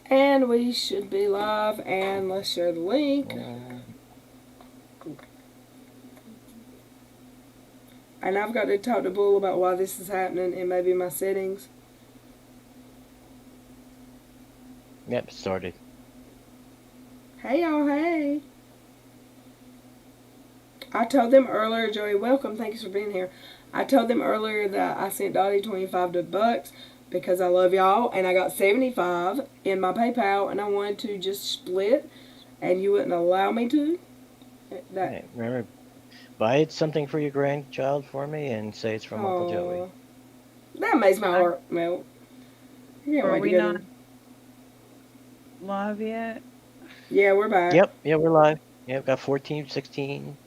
And we should be live, and let's share the link. And I've got to talk to Bull about why this is happening and maybe my settings. Yep, started. Hey y'all, hey. I told them earlier, Joey, welcome, thanks for being here. I told them earlier that I sent Dottie $25 because I love y'all, and I got 75 in my PayPal, and I wanted to just split, and you wouldn't allow me to. Hey, remember, buy something for your grandchild for me and say it's from Uncle Joey. That makes my heart melt. Are we not live yet? Yeah, we're back. Yep, yeah, we're live. Yep, got 14, 16.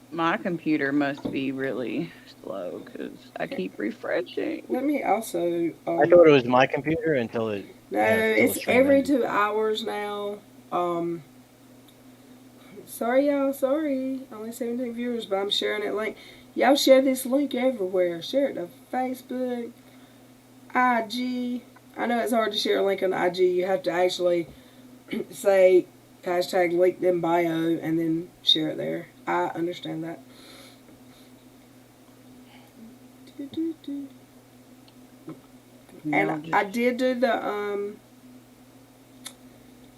My computer must be really slow because I keep refreshing. Let me also... I thought it was my computer until it... No, it's every 2 hours now. Sorry, y'all. Sorry. Only 17 viewers, but I'm sharing that link. Y'all share this link everywhere. Share it to Facebook, IG. I know it's hard to share a link on IG. You have to actually say hashtag linked in bio and then share it there. I understand that. And I did do the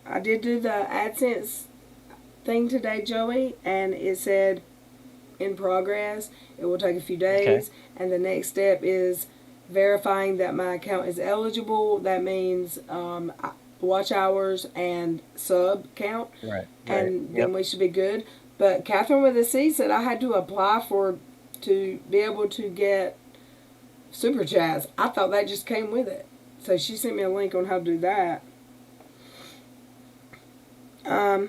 AdSense thing today, Joey, and it said in progress. It will take a few days, and the next step is verifying that my account is eligible. That means watch hours and sub count, and then we should be good. But Catherine with a C said I had to apply to be able to get Super Chats. I thought that just came with it. So she sent me a link on how to do that. I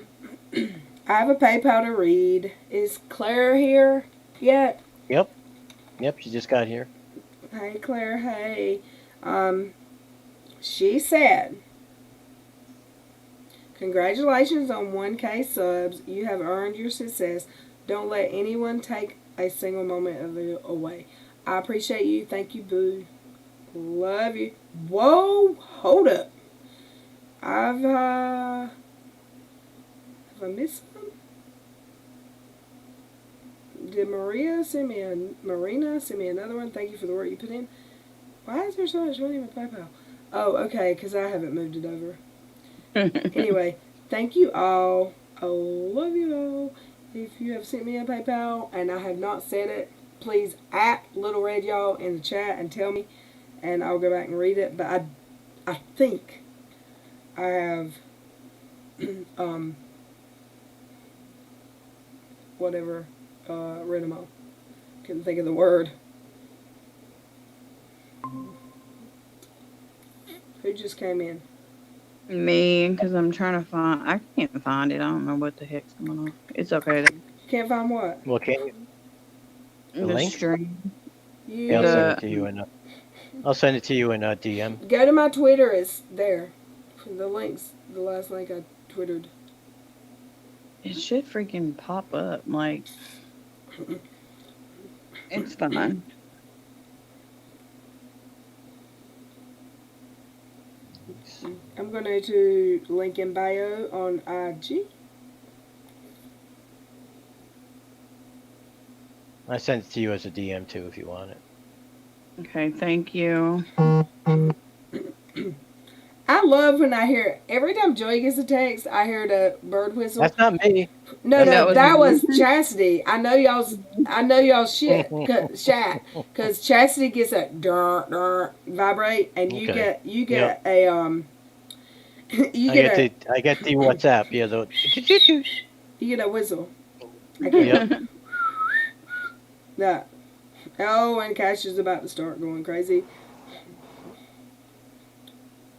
have a PayPal to read. Is Claire here yet? Yep, she just got here. Hey, Claire, hey. She said, congratulations on 1K subs. You have earned your success. Don't let anyone take a single moment of it away. I appreciate you. Thank you, boo. Love you. Whoa, hold up. Have I missed some? Did Marina send me another one? Thank you for the work you put in. Why is there so much money in my PayPal? Oh, okay, because I haven't moved it over. Anyway, thank you all. I love you all. If you have sent me a PayPal and I have not said it, please at Little Red Y'all in the chat and tell me, and I'll go back and read it. But I think I have read them all. Couldn't think of the word. Who just came in? Me, because I'm trying to find. I can't find it. I don't know what the heck's going on. It's okay. Can't find what? Well, can you? The link? Stream. Yeah, I'll send it to you in. I'll send it to you in DM. Go to my Twitter. It's there. The links. The last link I twittered. It should freaking pop up. Like, it's fine. I'm going to link in bio on IG. I sent it to you as a DM too if you want it. Okay, thank you. I love when I hear, every time Joey gets a text, I hear the bird whistle. That's not me. No, that was Chastity. I know y'all's shit, chat, because Chastity gets a vibrate, and you get a I get the WhatsApp. Yeah, you get a whistle. Yep. Yeah. Oh, and Cash is about to start going crazy.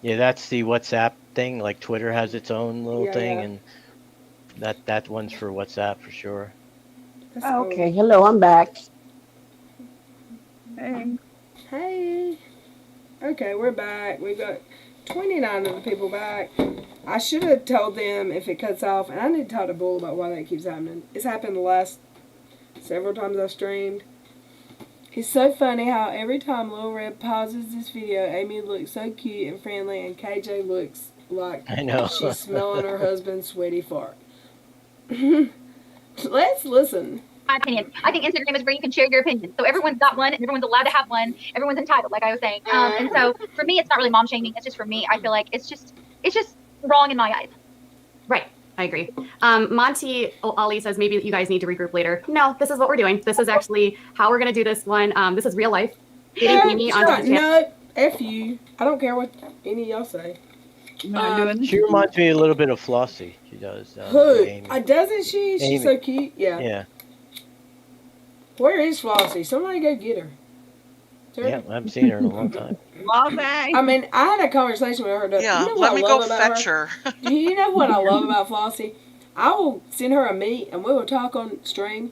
Yeah, that's the WhatsApp thing. Like Twitter has its own little thing, and that one's for WhatsApp for sure. Okay, hello, I'm back. Hey. Okay, we're back. We've got 29 of the people back. I should have told them if it cuts off, and I need to talk to Bull about why that keeps happening. It's happened the last several times I've streamed. It's so funny how every time Lil Red pauses this video, Amy looks so cute and friendly, and KJ looks like I know. she's smelling her husband's sweaty fart. Let's listen. My opinion. I think Instagram is where you can share your opinion. So everyone's got one, and everyone's allowed to have one. Everyone's entitled, like I was saying. And so for me, it's not really mom shaming. It's just for me. I feel like it's just wrong in my eyes. Right. I agree. Monty Ali says maybe you guys need to regroup later. No, this is what we're doing. This is actually how we're going to do this one. This is real life. No, F you. I don't care what any of y'all say. She reminds me a little bit of Flossie. She does. Who? Amy. Doesn't she? She's Amy. so cute. Yeah. Yeah. Where is Flossie? Somebody go get her. Yeah, I haven't seen her in a long time. I mean, I had a conversation with her. Yeah, you know let me go about fetch her. Do you know what I love about Flossie? I will send her a meet, and we will talk on stream.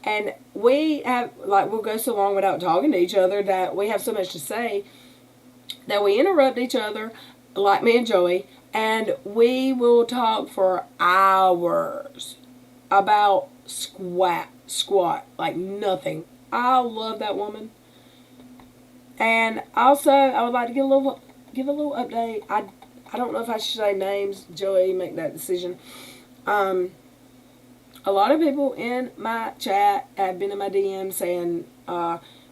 And we have, like, we'll go so long without talking to each other that we have so much to say that we interrupt each other, like me and Joey, and we will talk for hours about squat, like nothing. I love that woman. And also, I would like to give a little update. I don't know if I should say names. Joey, make that decision. A lot of people in my chat have been in my DM saying,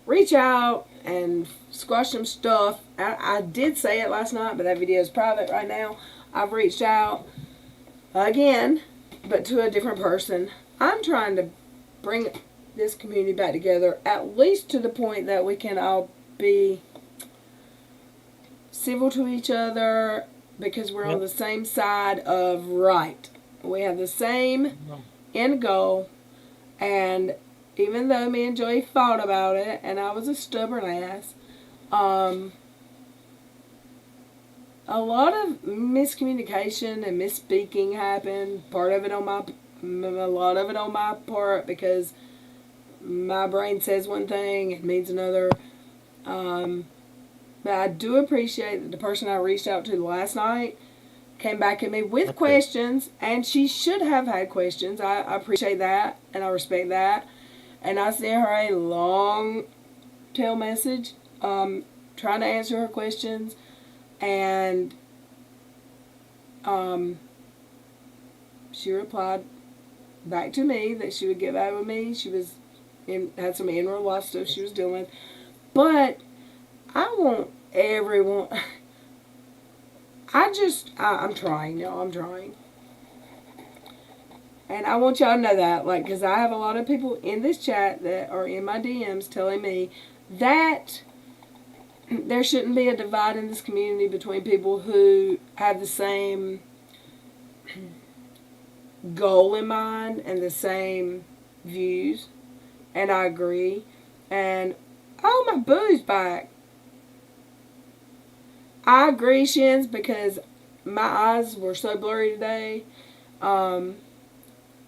reach out and squash some stuff. I did say it last night, but that video is private right now. I've reached out again, but to a different person. I'm trying to bring this community back together, at least to the point that we can all be civil to each other, because we're on the same side of right. We have the same end goal, and even though me and Joey fought about it, and I was a stubborn ass, a lot of miscommunication and misspeaking happened. A lot of it on my part, because my brain says one thing and means another. But I do appreciate that the person I reached out to last night came back at me with questions, and she should have had questions. I appreciate that, and I respect that. And I sent her a long tail message trying to answer her questions, and she replied back to me that she would get back with me. She had some in real life stuff she was dealing with. But I want everyone... I'm trying, y'all. I'm trying. And I want y'all to know that, like, because I have a lot of people in this chat that are in my DMs telling me that there shouldn't be a divide in this community between people who have the same goal in mind and the same views. And I agree. And, oh, my boo's back. I agree, Shins, because my eyes were so blurry today.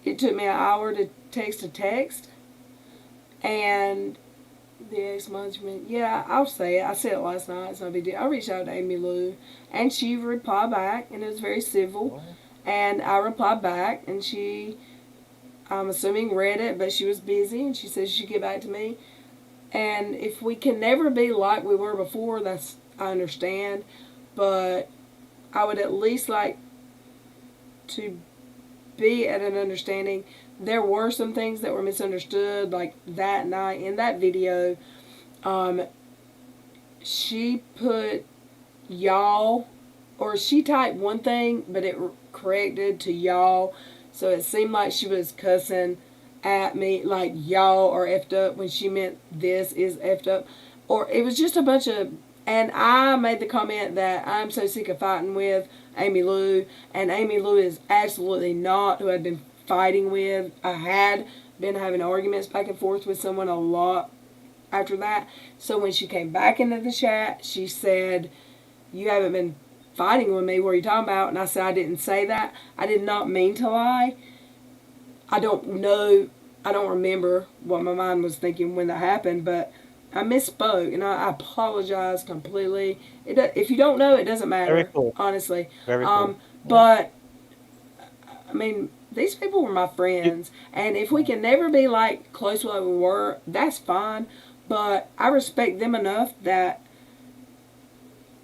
It took me an hour to text a text. And the acknowledgement, yeah, I'll say it. I said it last night. It's no big deal. I reached out to Amy Lou, and she replied back, and it was very civil. And I replied back, and she, I'm assuming, read it, but she was busy, and she said she'd get back to me. And if we can never be like we were before, I understand, but I would at least like to be at an understanding. There were some things that were misunderstood, like that night in that video. She put y'all, or she typed one thing, but it corrected to y'all, so it seemed like she was cussing at me, like y'all are effed up, when she meant this is effed up. Or it was just a bunch of... And I made the comment that I'm so sick of fighting with Amy Lou, and Amy Lou is absolutely not who I've been fighting with. I had been having arguments back and forth with someone a lot after that. So when she came back into the chat, she said, you haven't been fighting with me, what are you talking about? And I said, I didn't say that. I did not mean to lie. I don't know, I don't remember what my mind was thinking when that happened, but I misspoke, and I apologize completely. If you don't know, it doesn't matter. Very cool. Honestly. Very cool. But, I mean, these people were my friends, and if we can never be like close like we were, that's fine. but I respect them enough that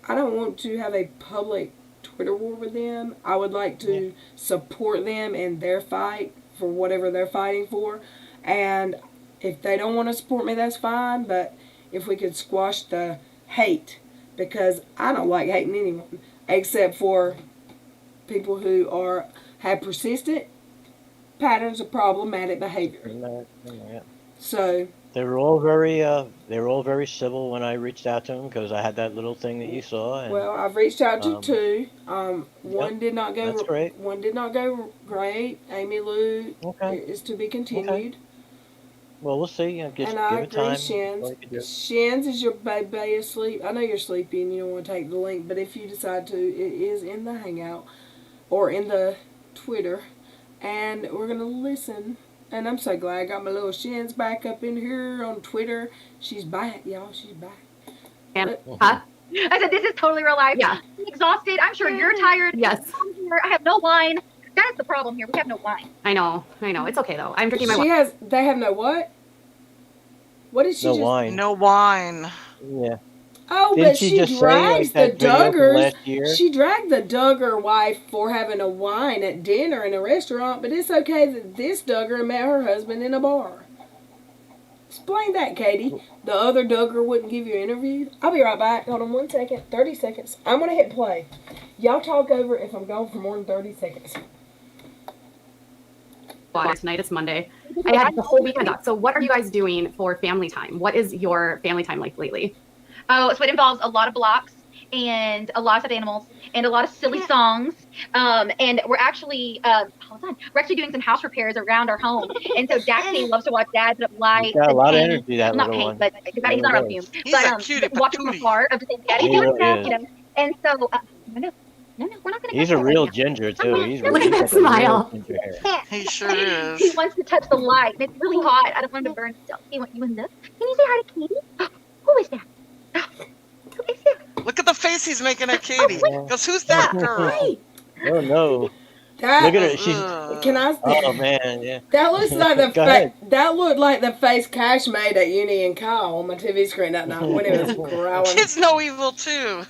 I don't want to have a public Twitter war with them. I would like to support them in their fight for whatever they're fighting for. And if they don't want to support me, that's fine. But if we could squash the hate, because I don't like hating anyone except for people who have persistent patterns of problematic behavior. So they were all very civil when I reached out to them because I had that little thing that you saw. And, well, I've reached out to two. One did not go. That's great. One did not go great. Amy Lou is to be continued. Okay. Well, we'll see. Give I it time. Shins. Shins, is your baby asleep? I know you're sleepy and you don't want to take the link, but if you decide to, it is in the Hangout or in the Twitter, and we're gonna listen. And I'm so glad I got my little Shins back up in here on Twitter. She's back, y'all. She's back. And, huh? I said, this is totally real life. Yeah. I'm exhausted. I'm sure you're tired. Yes. I'm here. I have no wine. That is the problem here. We have no wine. I know. It's okay though. I'm drinking my wine. They have no what? What did she no just? wine. No wine. Yeah. Oh, Didn't but she she just drags say, the that video from Duggars. last year? She dragged the Duggar wife for having a wine at dinner in a restaurant, but it's okay that this Duggar met her husband in a bar. Explain that, Katie. The other Duggar wouldn't give you an interview. I'll be right back. Hold on 1 second. 30 seconds. I'm going to hit play. Y'all talk over if I'm gone for more than 30 seconds. Tonight it's Monday. I had the whole weekend off. So what are you guys doing for family time? What is your family time like lately? Oh, so it involves a lot of blocks and a lot of animals and a lot of silly songs. And we're actually, we're actually doing some house repairs around our home. And so Daxie loves to watch Dad put up lights. Got a and lot of paint. energy, that Not little paint, one. but because he's not around fumes. He's But a cutie watching from patootie. afar of just saying, Daddy, He doing really stuff, is. you know. And so, no, we're not going to He's a real ginger too. He's Look at really that got the real smile. ginger hair. He sure is. He wants to touch the light, and it's really hot. I don't want him to burn himself. You want to look? Can you say hi to Katie? Who is that? Who is that? Look at the face he's making at Katie. Because who's that girl? Oh no! That, Look at her. She's. Can I? Oh man, yeah. That looks like the Go ahead. that looked like the face Cash made at Uni and Kyle on my TV screen that night when it was growling. Kids know evil too.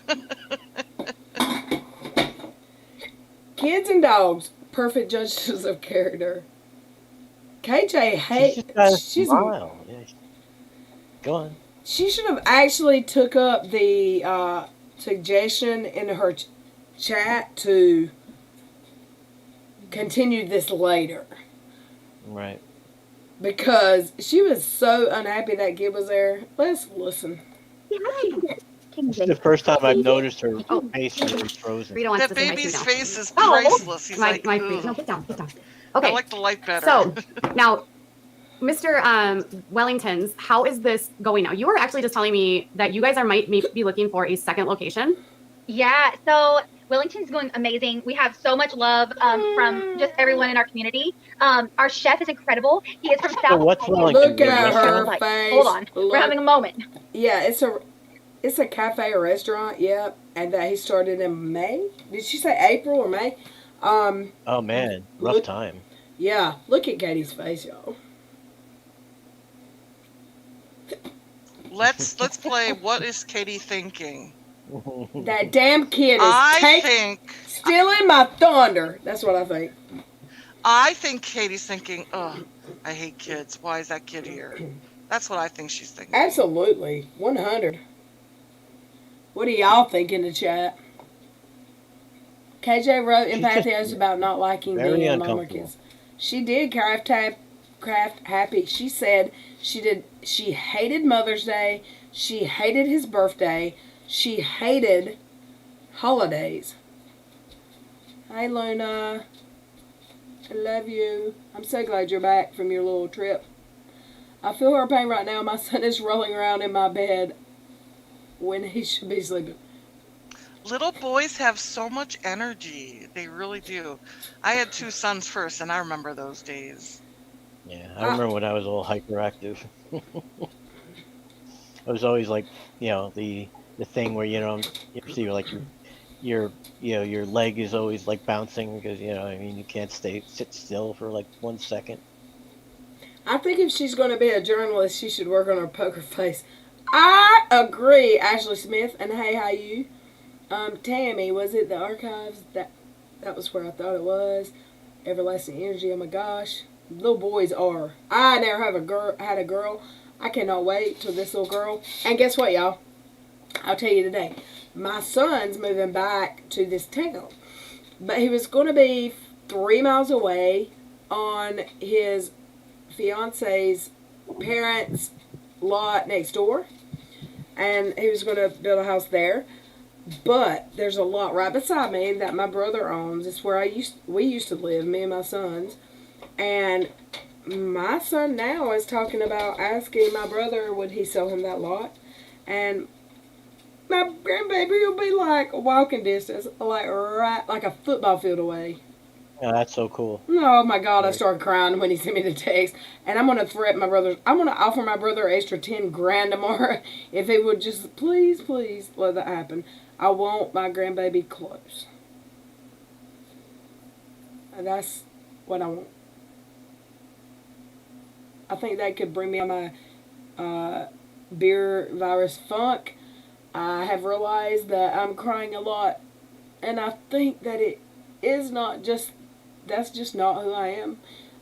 Kids and dogs, perfect judges of character. KJ She's just got a she's smile. Yeah. Go on. she should have actually took up the suggestion in her chat to continue this later. Right. Because she was so unhappy that kid was there. Let's listen. This is the first time I've noticed her face really frozen. Rita wants That to say my baby's food now. face is priceless. He's like, my "Ugh." no, get down. I Okay, like the light better. so now, Mr. Wellington's, how is this going now? You were actually just telling me that you guys might be looking for a second location. Yeah, so Wellington's going amazing. We have so much love from just everyone in our community. Our chef is incredible. He is from South. what's Wellington? Look at her Like, face. hold on, Look. we're having a moment. Yeah, it's a cafe or restaurant, yep. And that he started in May. Did she say April or May? Oh man, rough Look- time. Yeah, look at Katie's face, y'all. Let's play What is Katie Thinking? That damn kid is I think stealing my thunder. That's what I think. Katie's thinking, oh, I hate kids. Why is that kid here? That's what I think she's thinking. Absolutely. 100. What do y'all think in the chat? KJ wrote in She's just Pathos about not liking very being a mama uncomfortable. kids. She did craft happy. She said she hated Mother's Day. She hated his birthday. She hated holidays. Hey Luna. I love you. I'm so glad you're back from your little trip. I feel her pain right now. My son is rolling around in my bed when he should be sleeping. Little boys have so much energy. They really do. I had 2 sons first, and I remember those days. Yeah, I remember when I was all hyperactive. I was always like, the thing where you see like your leg is always like bouncing because you can't sit still for like 1 second. I think if she's going to be a journalist, she should work on her poker face. I agree, Ashley Smith. And hey, how you? Tammy, was it the archives? That was where I thought it was. Everlasting energy. Oh my gosh, little boys are. I never had a girl. I cannot wait till this little girl. And guess what, y'all? I'll tell you today. My son's moving back to this town, but he was going to be 3 miles away on his fiance's parents' lot next door, and he was going to build a house there. But there's a lot right beside me that my brother owns. It's where we used to live, me and my sons. And my son now is talking about asking my brother would he sell him that lot. And my grandbaby will be like walking distance, like right, like a football field away. Yeah, that's so cool. Oh my God, I started crying when he sent me the text. And I'm going to threaten my brother. I'm going to offer my brother extra 10 grand tomorrow if he would just please let that happen. I want my grandbaby close. And that's what I want. I think that could bring me on my beer virus funk. I have realized that I'm crying a lot. And I think that it is not just, that's just not who I am.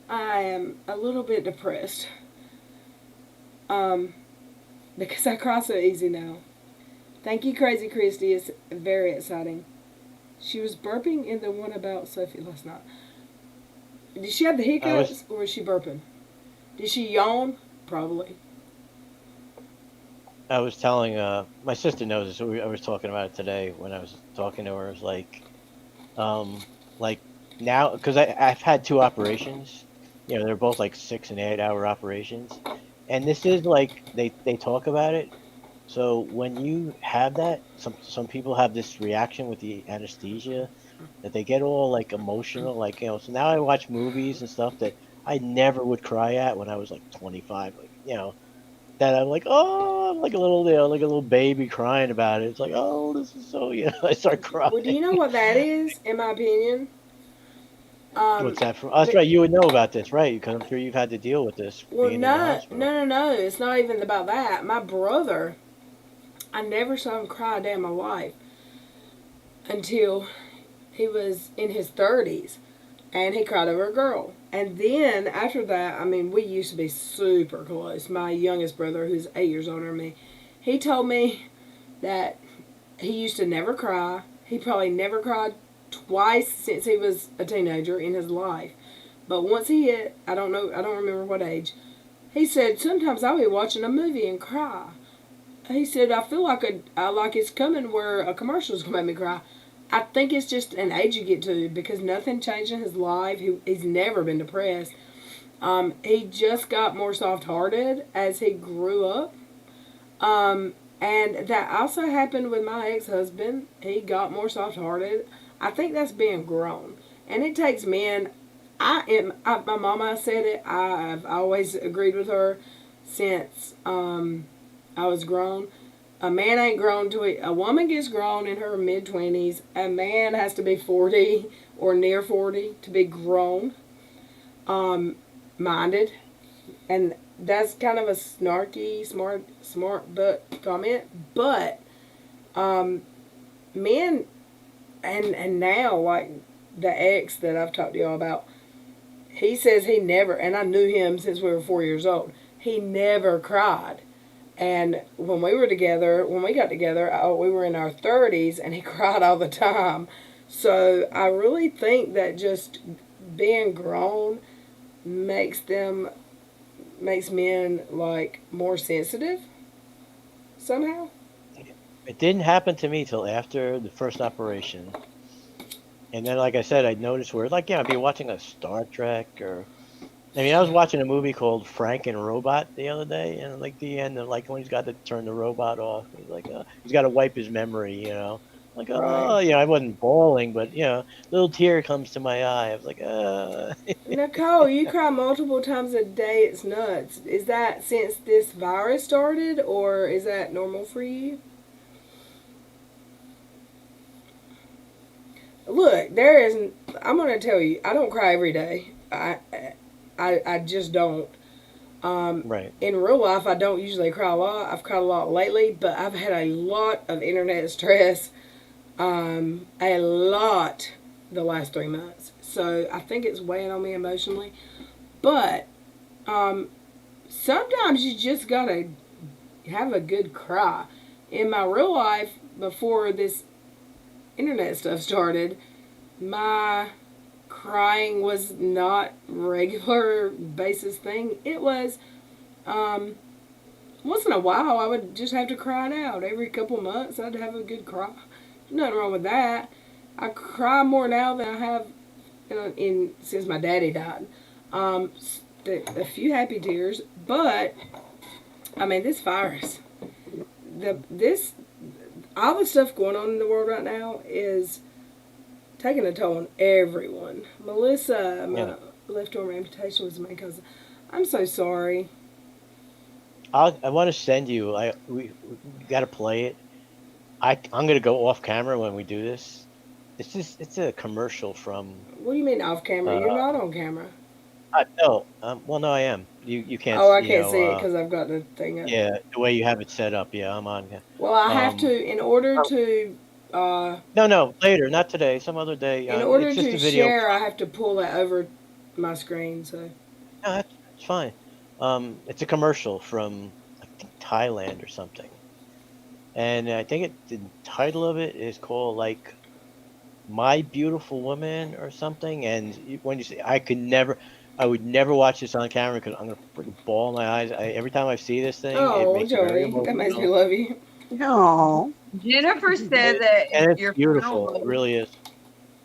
I am a little bit depressed. Because I cry so easy now. Thank you, Crazy Christy. It's very exciting. She was burping in the one about Sophie last night. Did she have the hiccups or was she burping? Did she yawn? Probably. I was telling my sister knows this. I was talking about it today when I was talking to her. It was like now because I've had 2 operations. You know, they're both like 6 and 8 hour operations, and this is like they talk about it. So when you have that, some people have this reaction with the anesthesia that they get all like emotional, like, you know. So now I watch movies and stuff that I never would cry at when I was like 25, like, you know. That I'm like, oh, I'm like a little, you know, like a little baby crying about it. It's like, oh, this is so, you know. I start crying. Well, do you know what that is? In my opinion. What's that from? Oh, that's right. You would know about this, right? Because I'm sure you've had to deal with this. Well, being in the hospital. no. It's not even about that. My brother, I never saw him cry a day in my life until he was in his 30s, and he cried over a girl. And then after that, I mean, we used to be super close. My youngest brother, who's 8 years older than me, he told me that he used to never cry. He probably never cried twice since he was a teenager in his life. But once he hit, I don't remember what age, he said, sometimes I'll be watching a movie and cry. He said, I feel like it's coming where a commercial's going to make me cry. I think it's just an age you get to because nothing changed in his life. He's never been depressed. He just got more soft-hearted as he grew up. And that also happened with my ex-husband. He got more soft-hearted. I think that's being grown. And it takes men. My mama said it. I've always agreed with her since I was grown. A man ain't grown to it. A woman gets grown in her mid-20s. A man has to be 40 or near 40 to be grown, minded. And that's kind of a snarky, smart butt comment. But men, and now, like the ex that I've talked to y'all about, he says he never, and I knew him since we were 4 years old, he never cried. And when we got together, we were in our 30s, and he cried all the time. So I really think that just being grown makes men like more sensitive somehow. It didn't happen to me till after the first operation. And then, like I said, I noticed where, like, yeah, I'd be watching a Star Trek or... I mean, I was watching a movie called Frank and Robot the other day, and like the end, like when he's got to turn the robot off, he's like, he's got to wipe his memory, you know. Like, oh, right. You know, I wasn't bawling, but, you know, a little tear comes to my eye. I was like, Nicole, you cry multiple times a day. It's nuts. Is that since this virus started, or is that normal for you? Look, I'm going to tell you, I don't cry every day. I just don't. Right. In real life, I don't usually cry a lot. I've cried a lot lately, but I've had a lot of internet stress, a lot the last 3 months. So I think it's weighing on me emotionally. But sometimes you just gotta have a good cry. In my real life, before this internet stuff started, my crying was not regular basis thing. It was once in a while I would just have to cry it out. Every couple months I'd have a good cry. Nothing wrong with that. I cry more now than I have since my daddy died. A few happy tears, but I mean this virus, all the stuff going on in the world right now is taking a toll on everyone. Melissa, my left arm amputation was my cousin. I'm so sorry. I want to send you. We got to play it. I'm gonna go off camera when we do this. It's a commercial from. What do you mean off camera? You're not on camera. No. Well, no, I am. You can't. Oh, I can't see it because I've got the thing up. Yeah, the way you have it set up. Yeah, I'm on. Well, I have to in order to. No, later, not today. Some other day. In order it's just to a video. share, I have to pull that over my screen. So. No, that's fine. It's a commercial from I think Thailand or something, and I think the title of it is called like "My Beautiful Woman" or something. And when you say, I would never watch this on camera because I'm gonna freaking bawl my eyes. Every time I see this thing, it makes me very Joey, that makes me emotional. love you. No. Jennifer said that And it's your beautiful. funeral It really is.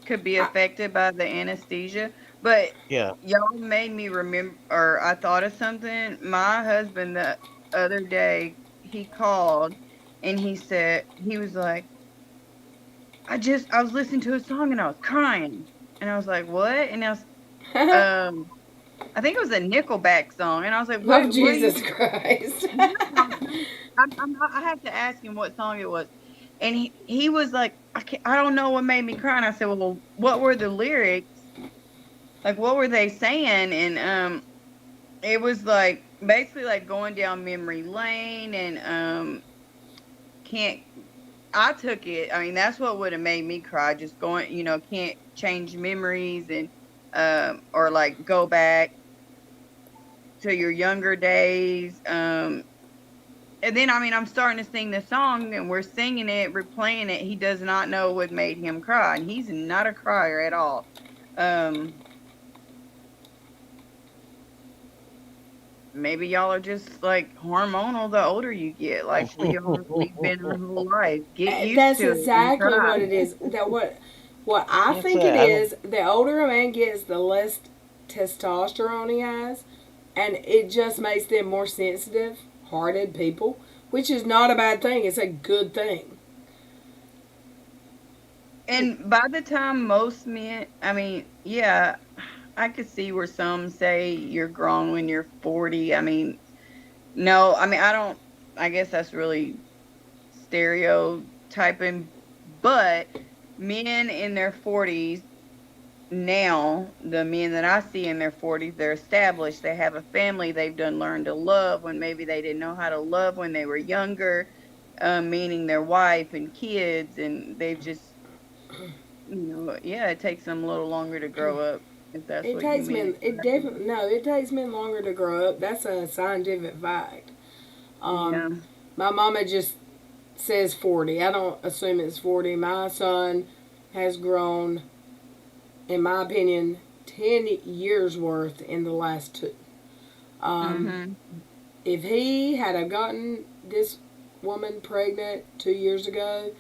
could be affected by the anesthesia. But Yeah. y'all made me remember, or I thought of something. My husband the other day, he called and he said, he was like, I was listening to a song and I was crying. And I was like, what? And I was, I think it was a Nickelback song. And I was like, what? Oh, Jesus Christ. I have to ask him what song it was. And he was like, I don't know what made me cry. And I said, well, what were the lyrics? Like, what were they saying? And it was like basically like going down memory lane and I took it. I mean, that's what would have made me cry. Just going, can't change memories and or like go back to your younger days. And then, I mean, I'm starting to sing the song and we're singing it, we're playing it. He does not know what made him cry. And he's not a crier at all. Maybe y'all are just like hormonal the older you get. Like we've been our whole life. Get used That's to it. That's exactly what it is. What I think it is, the older a man gets, the less testosterone he has. And it just makes them more sensitive, hearted people, which is not a bad thing. It's a good thing. And by the time most men, I mean, yeah, I could see where some say you're grown when you're 40. I mean, no, I mean, I guess that's really stereotyping, but men in their 40s now, the men that I see in their 40s, they're established, they have a family, they've learned to love when maybe they didn't know how to love when they were younger, meaning their wife and kids, and they've just, it takes them a little longer to grow up. If that's it what takes you mean. men. It takes men longer to grow up. That's a scientific fact. My mama just says 40. I don't assume it's 40. My son has grown, in my opinion, 10 years worth in the last 2. If he had have gotten this woman pregnant 2 years ago,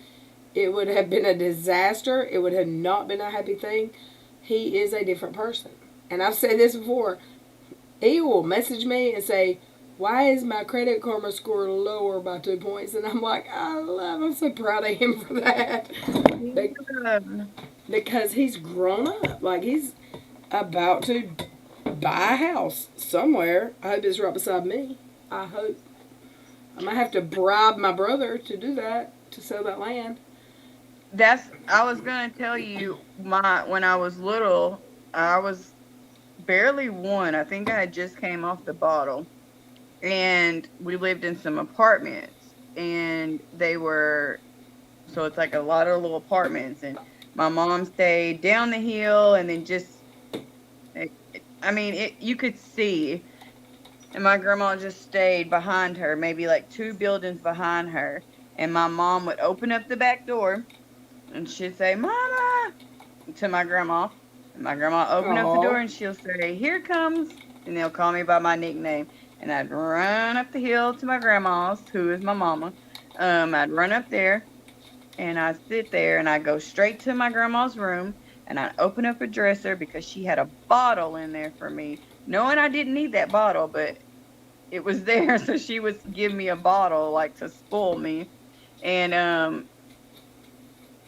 it would have been a disaster. It would have not been a happy thing. He is a different person. And I've said this before. He will message me and say, why is my Credit Karma score lower by 2 points? And I'm like, I'm so proud of him for that. Because he's grown up. Like, he's about to buy a house somewhere. I hope it's right beside me. I hope. I might have to bribe my brother to do that, to sell that land. I was going to tell you, when I was little, I was barely 1. I think I had just came off the bottle. and we lived in some apartments, and they were, so it's like a lot of little apartments, and my mom stayed down the hill, and then just, you could see, and my grandma just stayed behind her, maybe like 2 buildings behind her, and my mom would open up the back door, and she'd say, "Mama," to my grandma, and my grandma opened up the door, and she'll say, "Here comes," and they'll call me by my nickname, and I'd run up the hill to my grandma's, who is my mama. I'd run up there, and I'd sit there, and I'd go straight to my grandma's room, and I'd open up a dresser because she had a bottle in there for me, knowing I didn't need that bottle, but it was there, so she would give me a bottle, like, to spoil me. And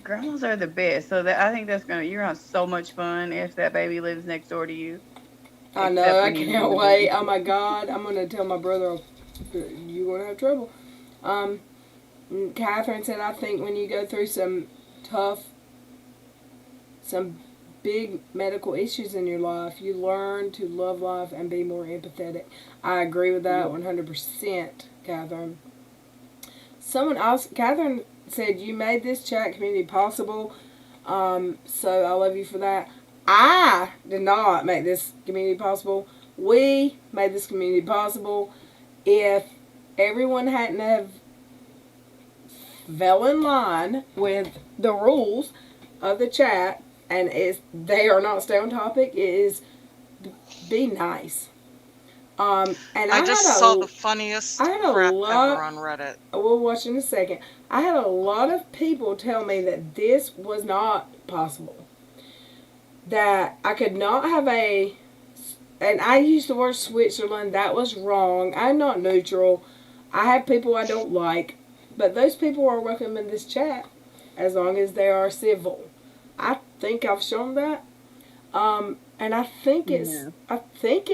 grandmas are the best. So I think you're gonna have so much fun if that baby lives next door to you. I know, I can't wait. Oh my God, I'm gonna tell my brother you're gonna have trouble. Catherine said, I think when you go through some big medical issues in your life, you learn to love life and be more empathetic. I agree with that 100%, Catherine. Someone else, Catherine said, you made this chat community possible, so I love you for that. I did not make this community possible. We made this community possible. If everyone hadn't have fell in line with the rules of the chat, and they are not stay on topic, it is be nice. And I just saw the funniest crap ever on Reddit. We'll watch in a second. I had a lot of people tell me that this was not possible. That I could not have and I used the word Switzerland, that was wrong. I'm not neutral. I have people I don't like, but those people are welcome in this chat as long as they are civil. I think I've shown that. And I think it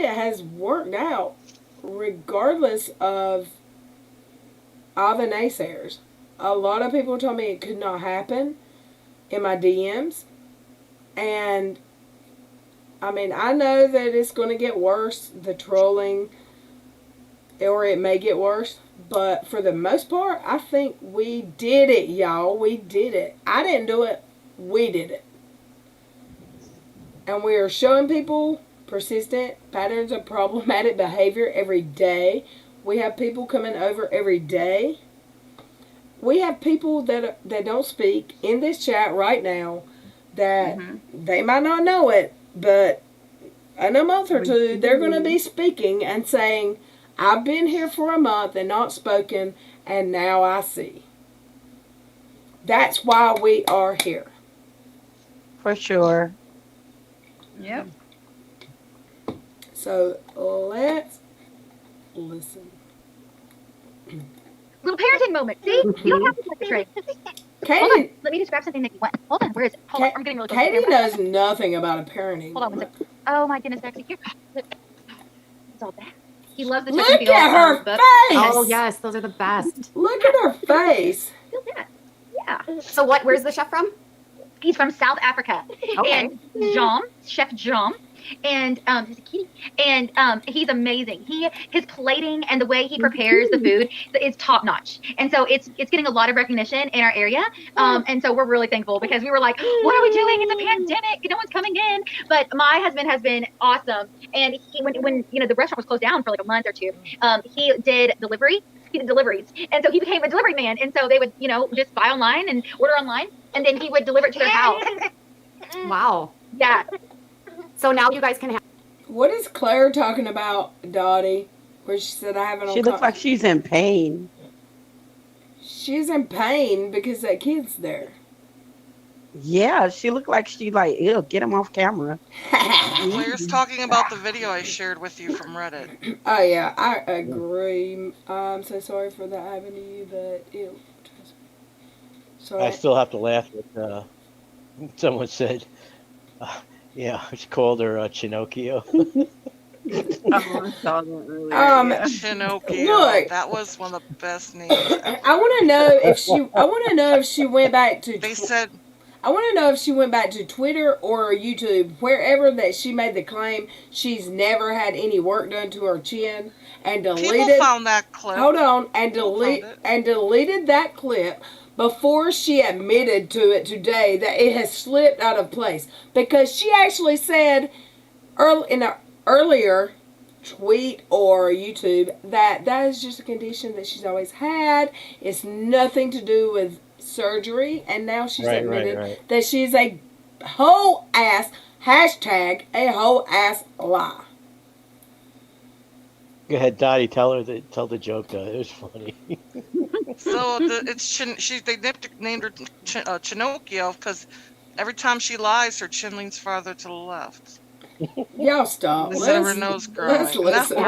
has worked out regardless of all the naysayers. A lot of people told me it could not happen in my DMs. And I mean, I know that it's going to get worse, the trolling, or it may get worse. But for the most part, I think we did it, y'all. We did it. I didn't do it. We did it. And we are showing people persistent patterns of problematic behavior every day. We have people coming over every day. We have people that don't speak in this chat right now that they might not know it, but in a month or two, they're going to be speaking and saying, I've been here for a month and not spoken, and now I see. That's why we are here. For sure. Yep. So let's listen. Little parenting moment. See? You don't have to like the tray. Katie, hold on. Let me just grab something that you want. Hold on. Where is it? Hold on. I'm getting really close. Katie knows nothing about a parenting. Hold on one second. Oh my goodness, Bexy. Here. It's all that. He loves the Look at her face. Oh yes, those are the best. Look at her face. Feel that. Yeah. So where's the chef from? He's from South Africa. Okay. And Chef Jom. And there's a kitty. And he's amazing. His plating and the way he prepares the food is top notch. And so it's getting a lot of recognition in our area. And so we're really thankful because we were like, what are we doing? It's a pandemic. No one's coming in. But my husband has been awesome. And when the restaurant was closed down for like a month or two, he did deliveries. And so he became a delivery man. And so they would, just buy online and order online. And then he would deliver it to their house. Wow. Yeah. So now you guys can have. What is Claire talking about, Dottie? Where she said I haven't. She looks like she's in pain. She's in pain because that kid's there. Yeah, she looked like ew, get him off camera. Claire's talking about the video I shared with you from Reddit. Oh yeah, I agree. I'm so sorry for that happening to you, but ew. Sorry. I still have to laugh at someone said, she called her Chinocchio. I saw that earlier. Chinocchio. Look, that was one of the best names ever. I want to know if she went back to. They said. I want to know if she went back to Twitter or YouTube, wherever that she made the claim she's never had any work done to her chin and deleted. People found that clip. Hold on, and deleted that clip before she admitted to it today that it has slipped out of place, because she actually said in an earlier tweet or YouTube that is just a condition that she's always had. It's nothing to do with surgery, and now she's admitted that she's a whole ass #a whole ass lie. Go ahead, Dottie. Tell the joke. Though it was funny. So they named her Chinocchio because every time she lies, her chin leans farther to the left. Y'all stop. Instead of her nose growing. Let's listen. We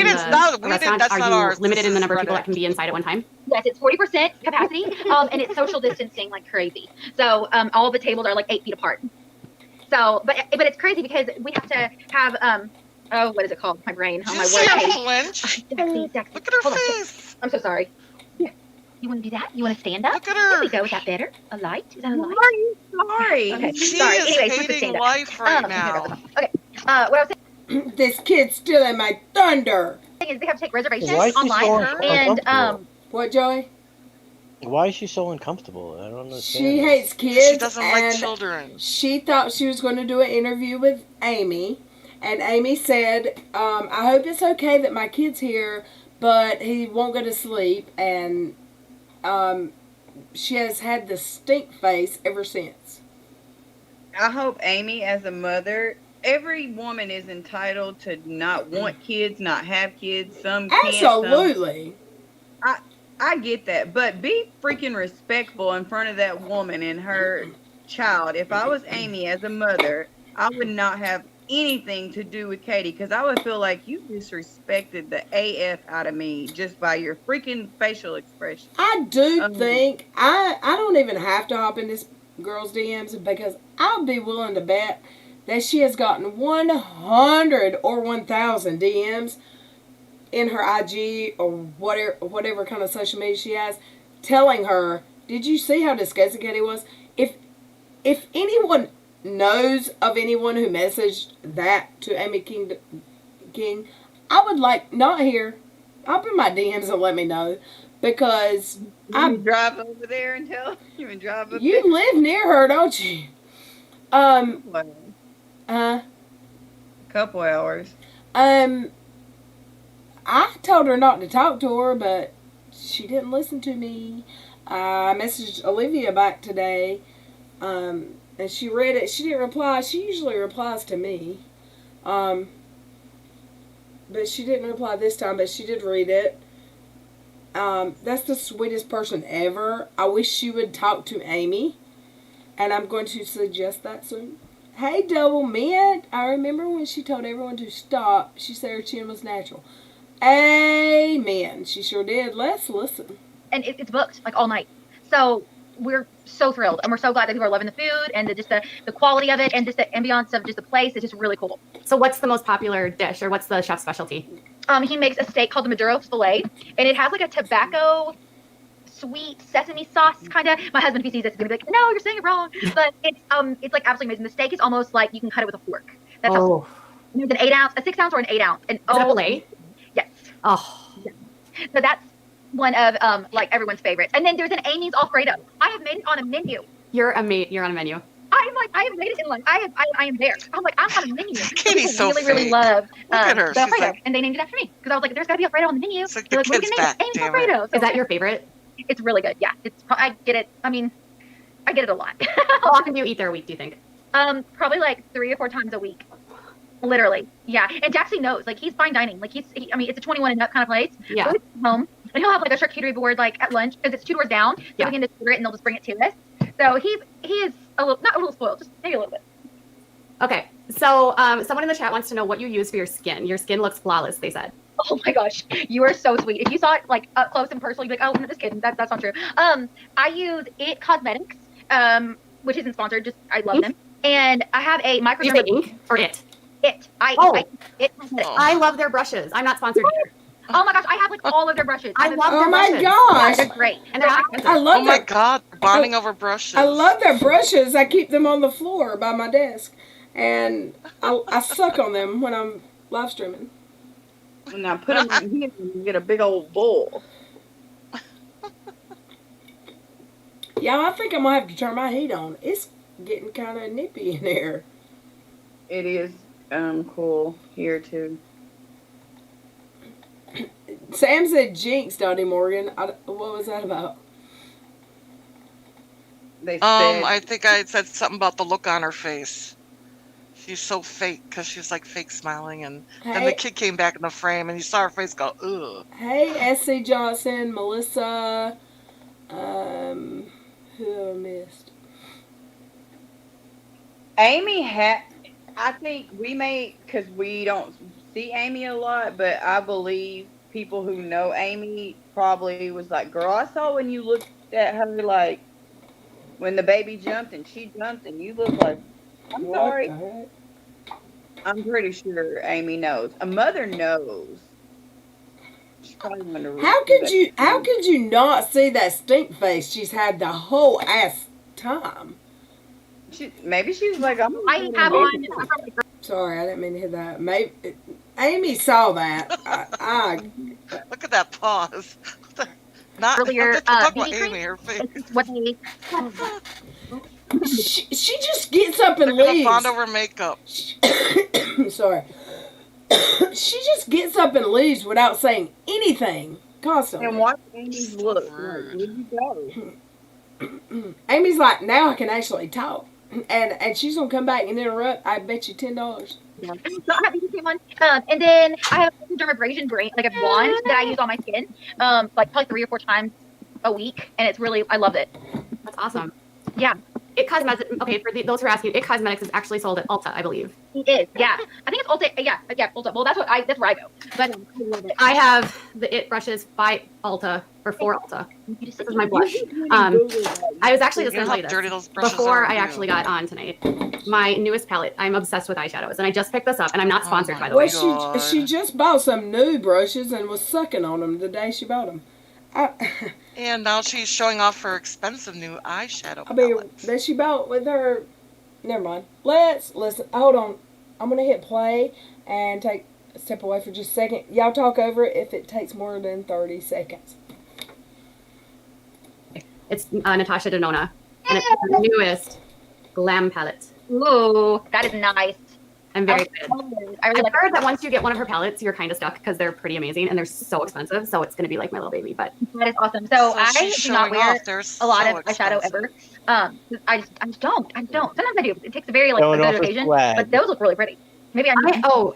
didn't. That's Are not you ours. limited in the number of people Reddit. that can be inside at one time? Yes, it's 40% capacity, and it's social distancing like crazy. So all the tables are like 8 feet apart. So, but it's crazy because we have to have what is it called? My brain. Did my you see her page. flinch? Sexy. Look at her Hold on. face. I'm so sorry. Here. You want to do that? You want to stand up? Look at There her. we go. Is that better? A light? Is that a light? Why are you sorry? Okay. She sorry. is Anyways, just to hating stand up. life right now. Okay. What I was This kid's stealing my thunder. saying is they have to take reservations Why is she online, so and uncomfortable? What, Joey? Why is she so uncomfortable? I don't understand. She this. hates kids. She doesn't like children. She thought she was going to do an interview with Amy, and Amy said, I hope it's okay that my kid's here, but he won't go to sleep, and she has had the stink face ever since. I hope Amy, as a mother, every woman is entitled to not want kids, not have kids. Some can't. Absolutely. I get that, but be freaking respectful in front of that woman and her child. If I was Amy as a mother, I would not have anything to do with Katie, because I would feel like you disrespected the AF out of me just by your freaking facial expression. I do think I don't even have to hop in this girl's DMs, because I'll be willing to bet that she has gotten 100 or 1,000 DMs in her IG or whatever kind of social media she has, telling her, did you see how disgusting Katie was? If anyone knows of anyone who messaged that to Amy King, I would like, not here, hop in my DMs and let me know, because You drive over there and tell you and drive up you there. live near her, don't you? Couple hours. I told her not to talk to her, but she didn't listen to me. I messaged Olivia back today, and she read it. She didn't reply. She usually replies to me, but she didn't reply this time, but she did read it. That's the sweetest person ever. I wish she would talk to Amy, and I'm going to suggest that soon. Hey, Double Mint. I remember when she told everyone to stop, she said her chin was natural. Amen. She sure did. Let's listen. and it's booked like all night. So we're so thrilled, and we're so glad that people are loving the food and the quality of it, and just the ambiance of just the place is just really cool. So what's the most popular dish, or what's the chef's specialty? He makes a steak called the Maduro filet, and it has like a tobacco sweet sesame sauce kind of. My husband, if he sees this, is gonna be like, "No, you're saying it wrong." But it's like absolutely amazing. The steak is almost like you can cut it with a fork. That's how. It's an 8 ounce, a 6 ounce, or an 8 ounce. And Is it a filet? Yes. Oh. Yes. So that's one of like everyone's favorites. And then there's an Amy's Alfredo. I have made it on a menu. You're on a menu. I'm like, I have made it in lunch. I am there. I'm like, I'm on a menu. Katie's so really fake. love Look at her. the She's Alfredo, like- and they named it after me because I was like, there's got to be Alfredo on the menu. It's like They're the what kids can name it? back, Amy's damn it. Alfredo. So Is that your favorite? It's really good. Yeah, I get it. I mean, I get it a lot. How often do you eat there a week, do you think? Probably like 3 or 4 times a week. Literally, yeah. And Jackson knows, like, he's fine dining. Like, I mean, it's a 21 and up kind of place. Yeah. So he's home, and he'll have like a charcuterie board like at lunch because it's 2 doors down. So Yeah. we can just order it, and they'll just bring it to us. So he is not a little spoiled, just maybe a little bit. Okay. So someone in the chat wants to know what you use for your skin. Your skin looks flawless, they said. Oh my gosh, you are so sweet. If you saw it like up close and personal, you'd be like, oh, no, just kidding. That's not true. I use It Cosmetics, which isn't sponsored. Just I love them, and I have a Are you saying microdermabrasion. ink or it? It Oh. It Cosmetics. I love their brushes. I'm not sponsored either. Oh my gosh, I have like all of their brushes. I love Oh their my brushes. gosh. They're great. And they're not expensive. I love Oh my their, God, bonding over brushes. I love their brushes. I keep them on the floor by my desk, and I suck on them when I'm live streaming. Now put them in here and get a big old bowl. Yeah, I think I'm gonna have to turn my heat on. It's getting kind of nippy in here. It is cool here too. Sam said jinx, Donnie Morgan. What was that about? They said I think I said something about the look on her face. She's so fake because she's like fake smiling, and then the Hey, kid came back in the frame, and you saw her face go, ugh. hey, SC Johnson, Melissa, who I missed? Amy had. I think we may, because we don't see Amy a lot, but I believe people who know Amy probably was like, girl, I saw when you looked at her, like, when the baby jumped and she jumped and you look like, I'm What sorry. the heck? I'm pretty sure Amy knows. A mother knows. She's probably gonna How could you not see that stink face she's had the whole ass time? Maybe she's like, I'm I have on. Sorry, I didn't mean to hit that. Maybe Amy saw that. Look at that pause. Not Earlier, talk about BB cream? Amy, her face. What they she just gets up and They're gonna leaves. bond over makeup. Sorry. She just gets up and leaves without saying anything constantly. And watch Amy's look. Like, Rude. where'd you go? Amy's like, now I can actually talk. And she's gonna come back and interrupt. I bet you $10. So I have BB cream on. And then I have a dermabrasion brain, like a wand that I use on my skin, like probably 3 or 4 times a week, and it's really, I love it. That's awesome. Yeah. It Cosmetics. Okay, for those who are asking, It Cosmetics is actually sold at Ulta, I believe. It is, yeah. I think it's Ulta, yeah, Ulta. Well, that's where I go. But I love it. I have the It brushes by Ulta or for Ulta. This is my blush. I was actually just You know gonna how tell you dirty this those brushes before are, I too. actually got on tonight. My newest palette. I'm obsessed with eyeshadows, and I just picked this up, and I'm not Oh sponsored my by the Well, way. God. she just bought some new brushes and was sucking on them the day she bought them. And now she's showing off her expensive new eyeshadow I mean, palette. that she bought with her. Never mind. Let's listen. Hold on. I'm gonna hit play and take a step away for just a second. Y'all talk over it if it takes more than 30 seconds. It's Natasha Denona, and it's her newest glam palette. Ooh, that is nice. I'm very excited. I really I've like heard that once you get one of her palettes, you're kind of stuck because they're pretty amazing and they're so expensive. So it's going to be like my little baby. But that is awesome. So I she's do not showing wear off. They're a lot so of eyeshadow expensive. ever. I just don't. Sometimes I do. It takes a very like Showing a off good her occasion, swag. but those look really pretty. Maybe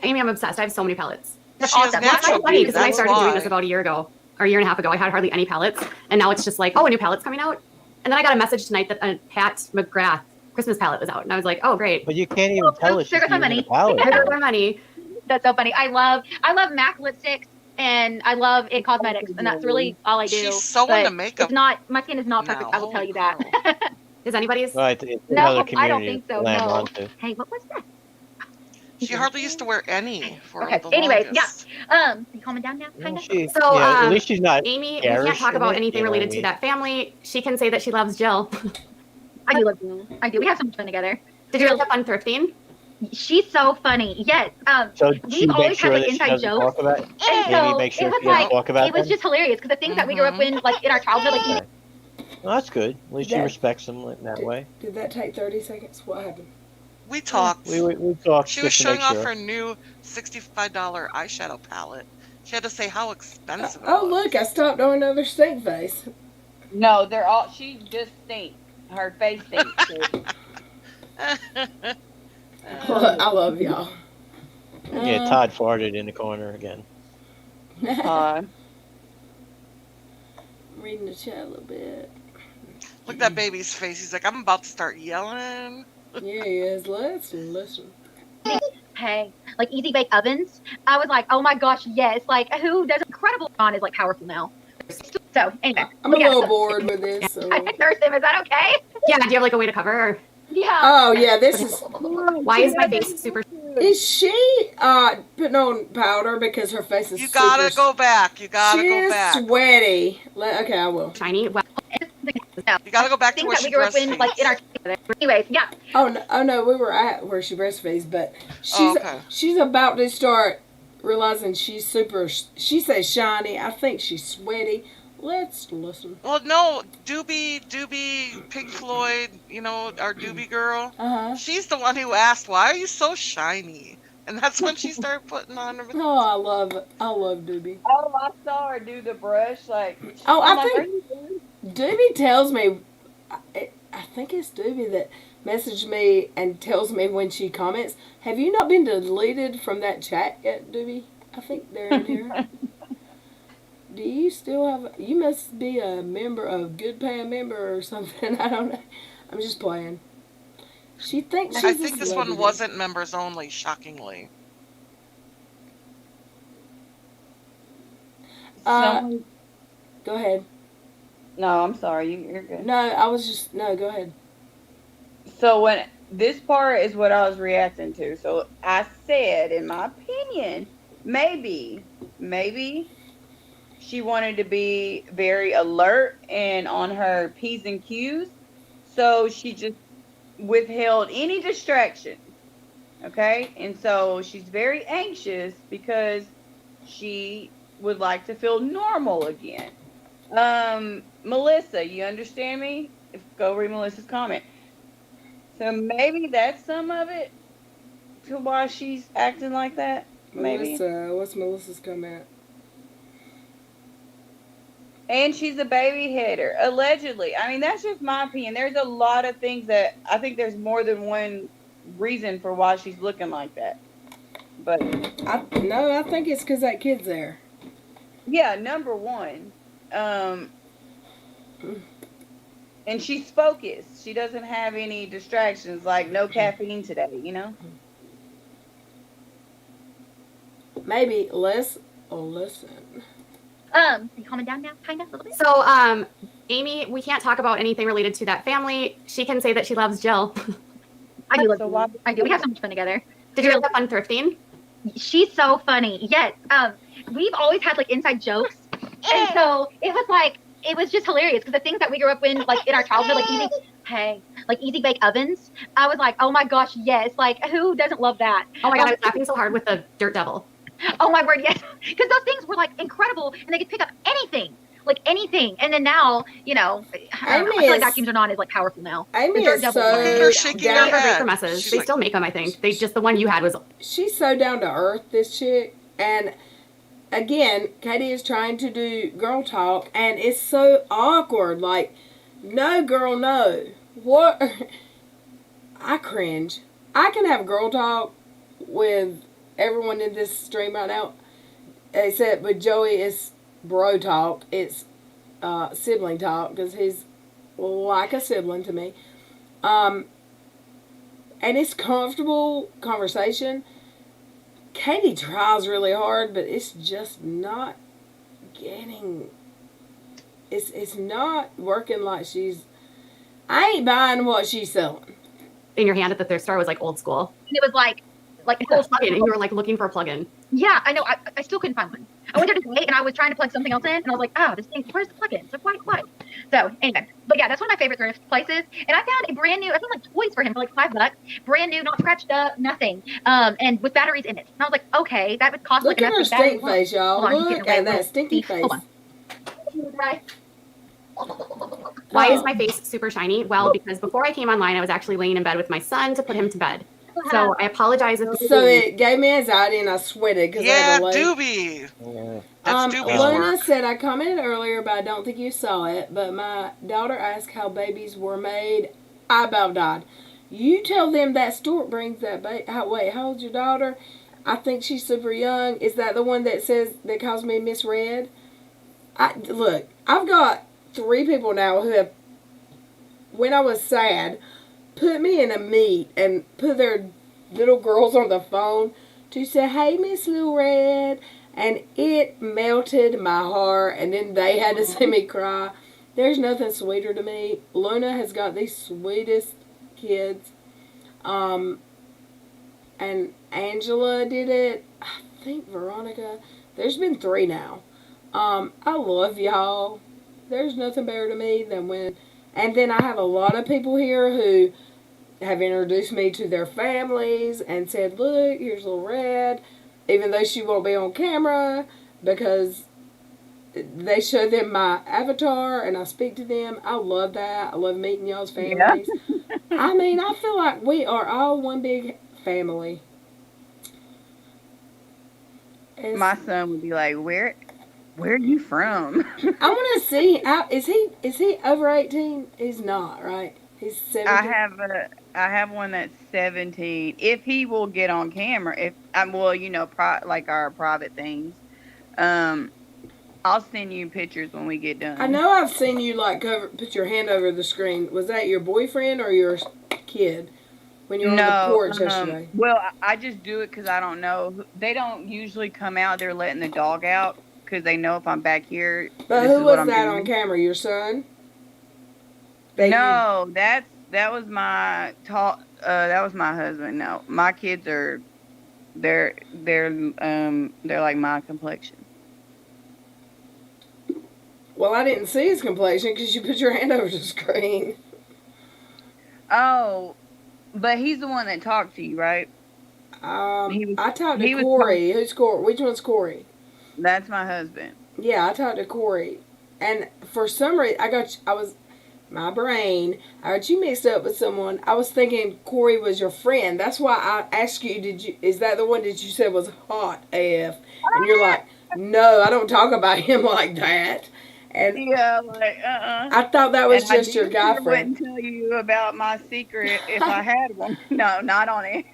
Amy, I'm obsessed. I have so many palettes. That's She has awesome. Well, natural it's funny beauty. because when I That's started doing why. this about a year ago or a year and a half ago, I had hardly any palettes, and now it's just like, oh, a new palette's coming out. And then I got a message tonight that a Pat McGrath Christmas palette was out, and I was like, oh, great. But you can't even tell us There she's goes my using money. a palette. I got my money. That's so funny. I love MAC lipsticks and I love It Cosmetics, and that's really all I do. She's so but into makeup. It's not. My skin is not perfect. now. I will tell you Holy that. Is anybody's? Well, it's No, another I community don't think so, to lamb no. onto. Hey, what was that? She hardly used to wear any for Okay, the anyways, longest. You calming down now, kind of? She, So, yeah, at least she's not. Amy, we garish can't talk in about it, anything you know related what I to mean? that family. She can say that she loves Jill. I do love you. I do. We have so much fun together. Did you guys have fun thrifting? She's so funny. Yes. So she we've always makes had sure like that she inside doesn't jokes. talk about. And Amy so makes sure it was she doesn't like talk about it was them? just hilarious because the things that we grew up in, like in our childhood, like Okay. Well, that's good. At least she Yeah. respects them in that way. Did that take 30 seconds? What happened? We talked. We talked She was just to showing make off sure. her new $65 eyeshadow palette. She had to say how expensive it Oh, was. look, I stopped on another stink face. No, they're all. She just stinks. Her face stinks. too. I love y'all. Yeah, Todd farted in the corner again. Reading the chat a little bit. Look at that baby's face. He's like, I'm about to start yelling. Yeah, he is. Listen. hey, like easy bake ovens. I was like, oh my gosh, yes. Like who does incredible on is like powerful now. So anyway, I'm a yeah. little bored with this. So. I nursed him. Is that okay? Yeah, do you have like a way to cover? Or Yeah. Oh, yeah, this is. why is my face super Is she putting on powder because her face is You gotta super... go back. You gotta She go is back. sweaty. Okay, I will. Shiny. Well, You gotta go back to Things where that she we grew up in, like in breastfeeds. our. Anyways, yeah. Oh no, we were at where she breastfeeds, but Oh, okay. she's about to start realizing she's super. She says shiny. I think she's sweaty. Let's listen. Well, no, Doobie, Pink Floyd, you know, our Doobie girl. She's the one who asked, "Why are you so shiny?" And that's when she started putting on her. Oh, I love Doobie. Oh, I saw her do the brush. Like, Oh, I'm I like, think are you good? Doobie tells me. I think it's Doobie that messaged me and tells me when she comments. Have you not been deleted from that chat yet, Doobie? I think they're in here. Do you still have... You must be a member, a good paying member or something. I don't know. I'm just playing. She thinks she's I a think this one celebrity. wasn't members only, shockingly. Someone- Go ahead. No, I'm sorry. You're good. No, I was just... No, go ahead. So when this part is what I was reacting to. So I said, in my opinion, maybe she wanted to be very alert and on her P's and Q's. So she just withheld any distraction. Okay? And so she's very anxious because she would like to feel normal again. Melissa, you understand me? Go read Melissa's comment. So maybe that's some of it to why she's acting like that. Maybe. Melissa, what's Melissa's comment? And she's a baby header, allegedly. I mean, that's just my opinion. There's a lot of things that I think there's more than one reason for why she's looking like that. But I think it's because that kid's there. yeah, number one. And she's focused. She doesn't have any distractions, like no caffeine today, you know? Maybe let's listen. Are you calming down now, kind of, a little bit? so, Amy, we can't talk about anything related to that family. She can say that she loves Jill. I do love So you. why- I do. We have so much fun together. Did you have fun thrifting? She's so funny. Yes. We've always had like inside jokes, and so it was just hilarious because the things that we grew up in, like in our childhood, like easy bake ovens. I was like, oh my gosh, yes. Like, who doesn't love that? Oh my god, I was laughing so hard with the Dirt Devil. Oh my word, yes. Because those things were like incredible, and they could pick up anything. Like anything, and then now, you know, I feel like vacuums are not as like powerful now. Amy The is Dirt so Devil one. They're shaking down- their They're great head. for messes. She's They like- still make them, I think. Just the one you had was She's so down to earth, this chick. And again, Katie is trying to do girl talk, and it's so awkward. Like, no, girl, no. What? I cringe. I can have girl talk with everyone in this stream right now, except with Joey, it's bro talk. It's sibling talk because he's like a sibling to me. And it's comfortable conversation. Katie tries really hard, but it's just not getting. It's not working like she's. I ain't buying what she's selling. in your hand at the thrift store was like old school. And it was like Full plug-in, and you were like looking for a plug-in. yeah, I know. I still couldn't find one. I went there today and I was trying to plug something else in, and I was like, oh, this thing, where's the plug-in? It's like, why? So anyway, but yeah, that's one of my favorite thrift places. And I found a brand new, I found like toys for him for like $5, brand new, not scratched up, nothing, and with batteries in it. And I was like, okay, that would cost Look like at her enough battery. stink face, y'all. Hold on, he's Look getting away at that with stinky thief. face. Hold on. Why is my face super shiny? Well, because before I came online, I was actually laying in bed with my son to put him to bed. So I apologize if So it gave me anxiety and I sweated because I Yeah, had to lay. Doobie. Yeah. That's Doobie's Luna work. said, I commented earlier, but I don't think you saw it. But my daughter asked how babies were made. I about died. You tell them that Stuart brings that baby. Wait, how old's your daughter? I think she's super young. Is that the one that calls me Miss Red? Look, I've got 3 people now who have, when I was sad, put me in a meet and put their little girls on the phone to say, hey, Miss Little Red. And it melted my heart. And then they had to see me cry. There's nothing sweeter to me. Luna has got the sweetest kids. And and Angela did it. I think Veronica. There's been 3 now. I love y'all. There's nothing better to me than when. And then I have a lot of people here who have introduced me to their families and said, "Look, here's little Red," even though she won't be on camera because they show them my avatar and I speak to them. I love that. I love meeting y'all's families. Yeah. I mean, I feel like we are all one big family. My son would be like, "Where are you from?" I want to see. Is he over 18? He's not, right? He's 17. I have one that's 17. If he will get on camera, if I'm like our private things, I'll send you pictures when we get done. I know I've seen you put your hand over the screen. Was that your boyfriend or your kid when you were on the porch yesterday? Well, I just do it because I don't know. They don't usually come out. They're letting the dog out because they know if I'm back here. But who was that on camera? Your son? No, that was my that was my husband. No, my kids are they're like my complexion. Well, I didn't see his complexion because you put your hand over the screen. Oh, but he's the one that talked to you, right? I talked to Corey. Who's Corey? Which one's Corey? That's my husband. Yeah, I talked to Corey, and for some reason, I got you mixed up with someone. I was thinking Corey was your friend. That's why I asked you. Is that the one that you said was hot AF? And you're like, no, I don't talk about him like that. And yeah, I thought that was just your guy friend. I wouldn't tell you about my secret if I had one. No, not on it.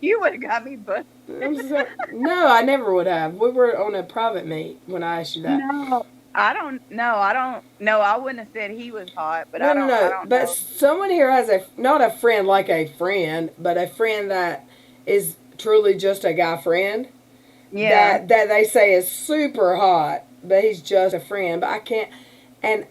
You would have got me busted. No, I never would have. We were on a private meet when I asked you that. No, I don't. No, I wouldn't have said he was hot, but no, I don't but know. Someone here has not a friend like a friend, but a friend that is truly just a guy friend. Yeah. That they say is super hot, but he's just a friend. But I can't, and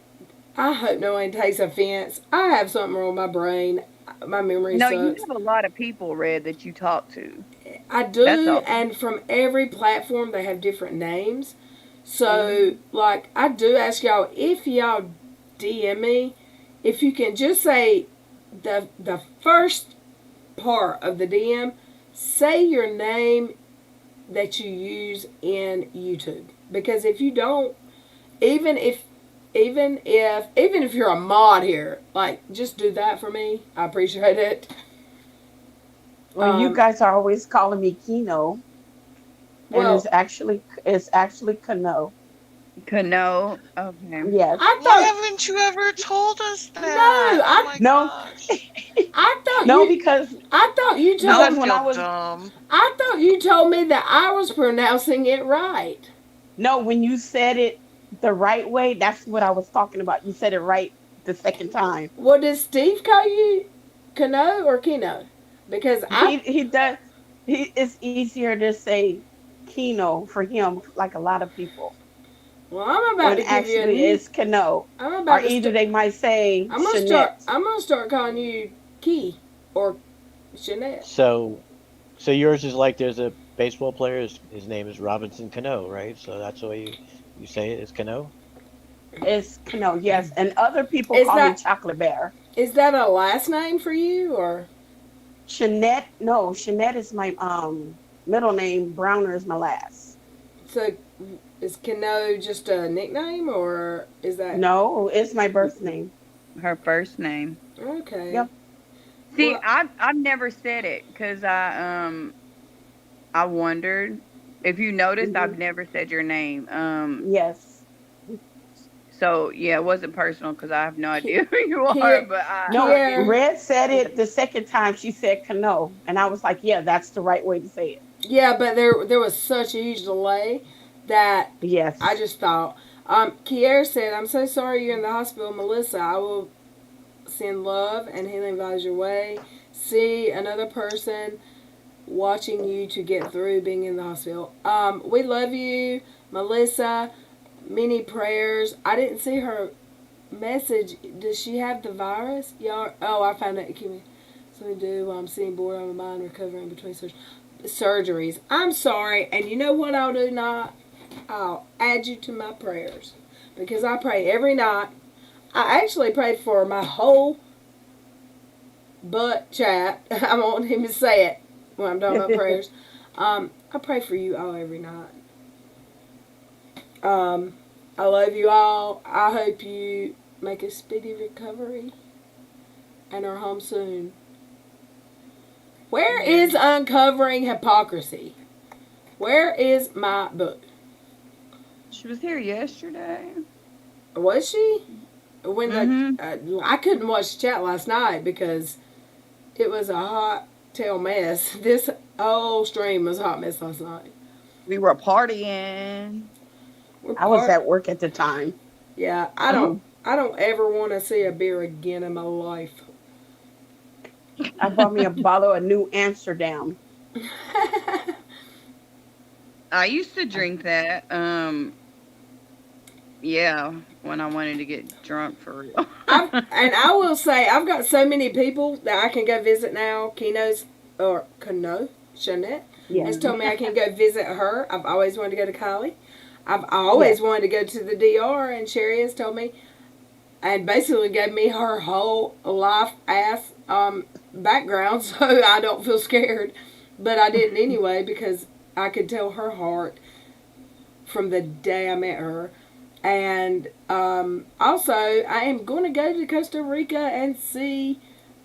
I hope no one takes offense. I have something wrong with my brain. My memory sucks. You have a lot of people, Red, that you talk to. I do, and from every platform they have different names. So, I do ask y'all, if y'all DM me, if you can just say the first part of the DM, say your name that you use in YouTube. Because if you don't, even if you're a mod here, just do that for me. I appreciate it. Well, you guys are always calling me Kino. And it's actually Kano. Kano. Okay. Yes. Why haven't you ever told us that? Because I thought you told when I was dumb. I thought you told me that I was pronouncing it right. No, when you said it the right way, that's what I was talking about. You said it right the second time. Well, does Steve call you Kano or Kino? Because he does. It's easier to say Kino for him, like a lot of people. Well, I'm about to give you it's Kano. Or either they might say I'm gonna start calling you Key or Jeanette. So yours is like there's a baseball player. His name is Robinson Cano, right? So that's the way you say it. Is Cano? It's Cano, yes. And other people call me Chocolate Bear. Is that a last name for you or? Shanette? No, Shanette is my middle name. Browner is my last. So is Cano just a nickname or is that? No, it's my birth name. Her first name. Okay. Yep. See, I've never said it because I wondered. If you noticed, I've never said your name. Yes. So yeah, it wasn't personal because I have no idea who you are. But Red said it the second time. She said Kano, and I was like, yeah, that's the right way to say it. Yeah, but there was such a huge delay that yes, I just thought. Kier said, "I'm so sorry you're in the hospital, Melissa. I will send love and healing vibes your way. See another person watching you to get through being in the hospital. We love you, Melissa. Many prayers." I didn't see her message. Does she have the virus? Y'all? Oh, I found it. So I do while I'm sitting bored on my mind, recovering between surgeries. I'm sorry, and you know what I'll do now? I'll add you to my prayers. Because I pray every night. I actually prayed for my whole butt chat. I want him to say it when I'm talking about prayers. I pray for you all every night. I love you all. I hope you make a speedy recovery and are home soon. Where is Uncovering Hypocrisy? Where is my book? She was here yesterday. Was she? When I couldn't watch the chat last night because it was a hot tail mess. This whole stream was a hot mess last night. We were partying. I was at work at the time. Yeah, I don't ever want to see a beer again in my life. I bought me a bottle of New Amsterdam. I used to drink that. Yeah, when I wanted to get drunk for real. And I will say, I've got so many people that I can go visit now. Shanette has told me I can go visit her. I've always wanted to go to Kylie. I've always wanted to go to the DR, and Sherry has told me, and basically gave me her whole life ass background, so I don't feel scared. But I didn't anyway, because I could tell her heart from the day I met her. And also, I am going to go to Costa Rica and see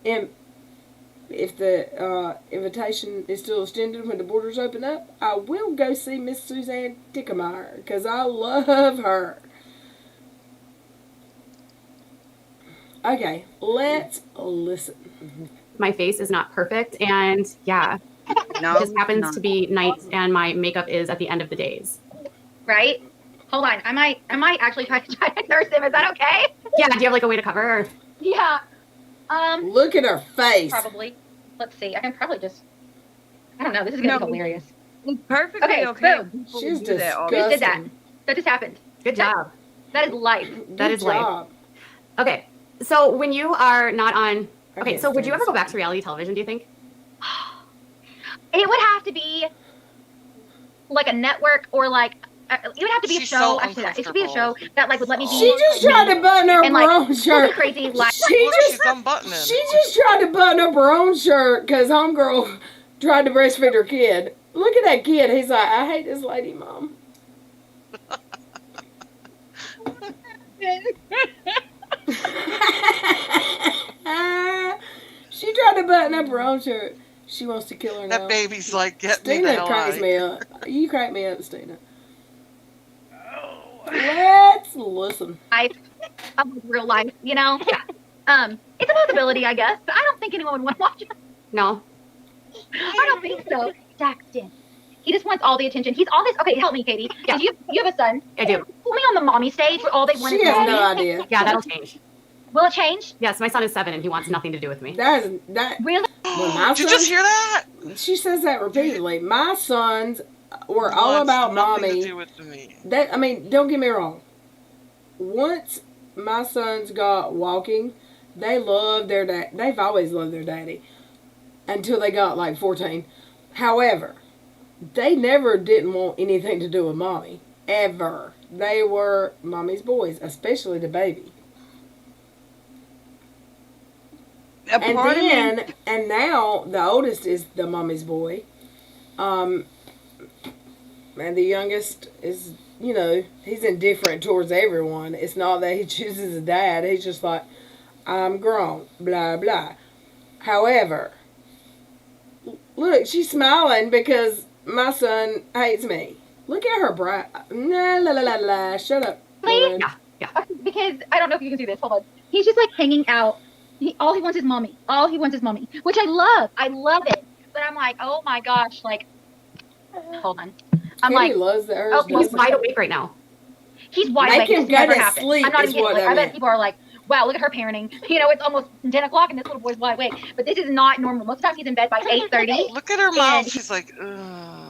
if the invitation is still extended when the borders open up. I will go see Miss Suzanne Dickemeyer because I love her. Okay, let's listen. My face is not perfect, and yeah, No, it just happens to be nights, and my makeup is at the end of the days. Right? Hold on. I might actually try to nurse him. Is that okay? Yeah. Do you have like a way to cover? Or? Yeah. Look at her face. Probably. Let's see. I can probably just. I don't know. This is gonna be hilarious. It's perfectly okay. Boom. She's do that all You disgusting. did that. That just happened. Good job. That is life. That Good is life. job. Okay. So when you are not on, okay. So would you ever go back to reality television? Do you think? It would have to be like a network or like. It would have to be a She's show. so Actually, it should be a show that like would let me be. She just tried to button up and, her like, own shirt. crazy like. Look, she's unbuttoning. She just tried to button up her own shirt because homegirl tried to breastfeed her kid. Look at that kid. He's like, I hate this lady, Mom. She tried to button up her own shirt. She wants to kill her now. That baby's like, get me the Stina hell out cracks of me here. up. You crack me up, Stina. Let's listen. Life of real life, you know. Yeah. It's a possibility, I guess, but I don't think anyone would want to watch it. No. I don't think so. Daxton. He just wants all the attention. He's all this. Okay, help me, Katie. Yeah. You have a son. I do. Put me on the mommy stage where all they want She is has mommy. no idea. Yeah, that'll change. Will it change? Yes, my son is 7 and he wants nothing to do with me. That. Really? When my Did you son- just hear that? She says that repeatedly. My sons were all Wants about nothing mommy. to do with me. That, I mean, don't get me wrong. Once my sons got walking, they loved their dad. They've always loved their daddy until they got like 14. However, they never didn't want anything to do with mommy ever. They were mommy's boys, especially the baby. And now the oldest is the mommy's boy. And the youngest is, you know, he's indifferent towards everyone. It's not that he chooses a dad. He's just like, I'm grown, blah, blah. However, look, she's smiling because my son hates me. Look at her bright. La, la, la, la, la. Shut up. Please? Yeah. Because I don't know if you can see this. Hold on. He's just like hanging out. All he wants is mommy. All he wants is mommy, which I love. I love it. But I'm like, oh my gosh, like, hold on. I'm Katie like, loves that. oh, He's wide awake right now. he's wide Make awake. him This go never to happened. sleep I'm not is even what kidding. I Like, I bet meant. people are like, wow, look at her parenting. You know, it's almost 10 o'clock and this little boy's wide awake. But this is not normal. Most of the time he's in bed by 8:30. Look at her mouth. She's like, ugh.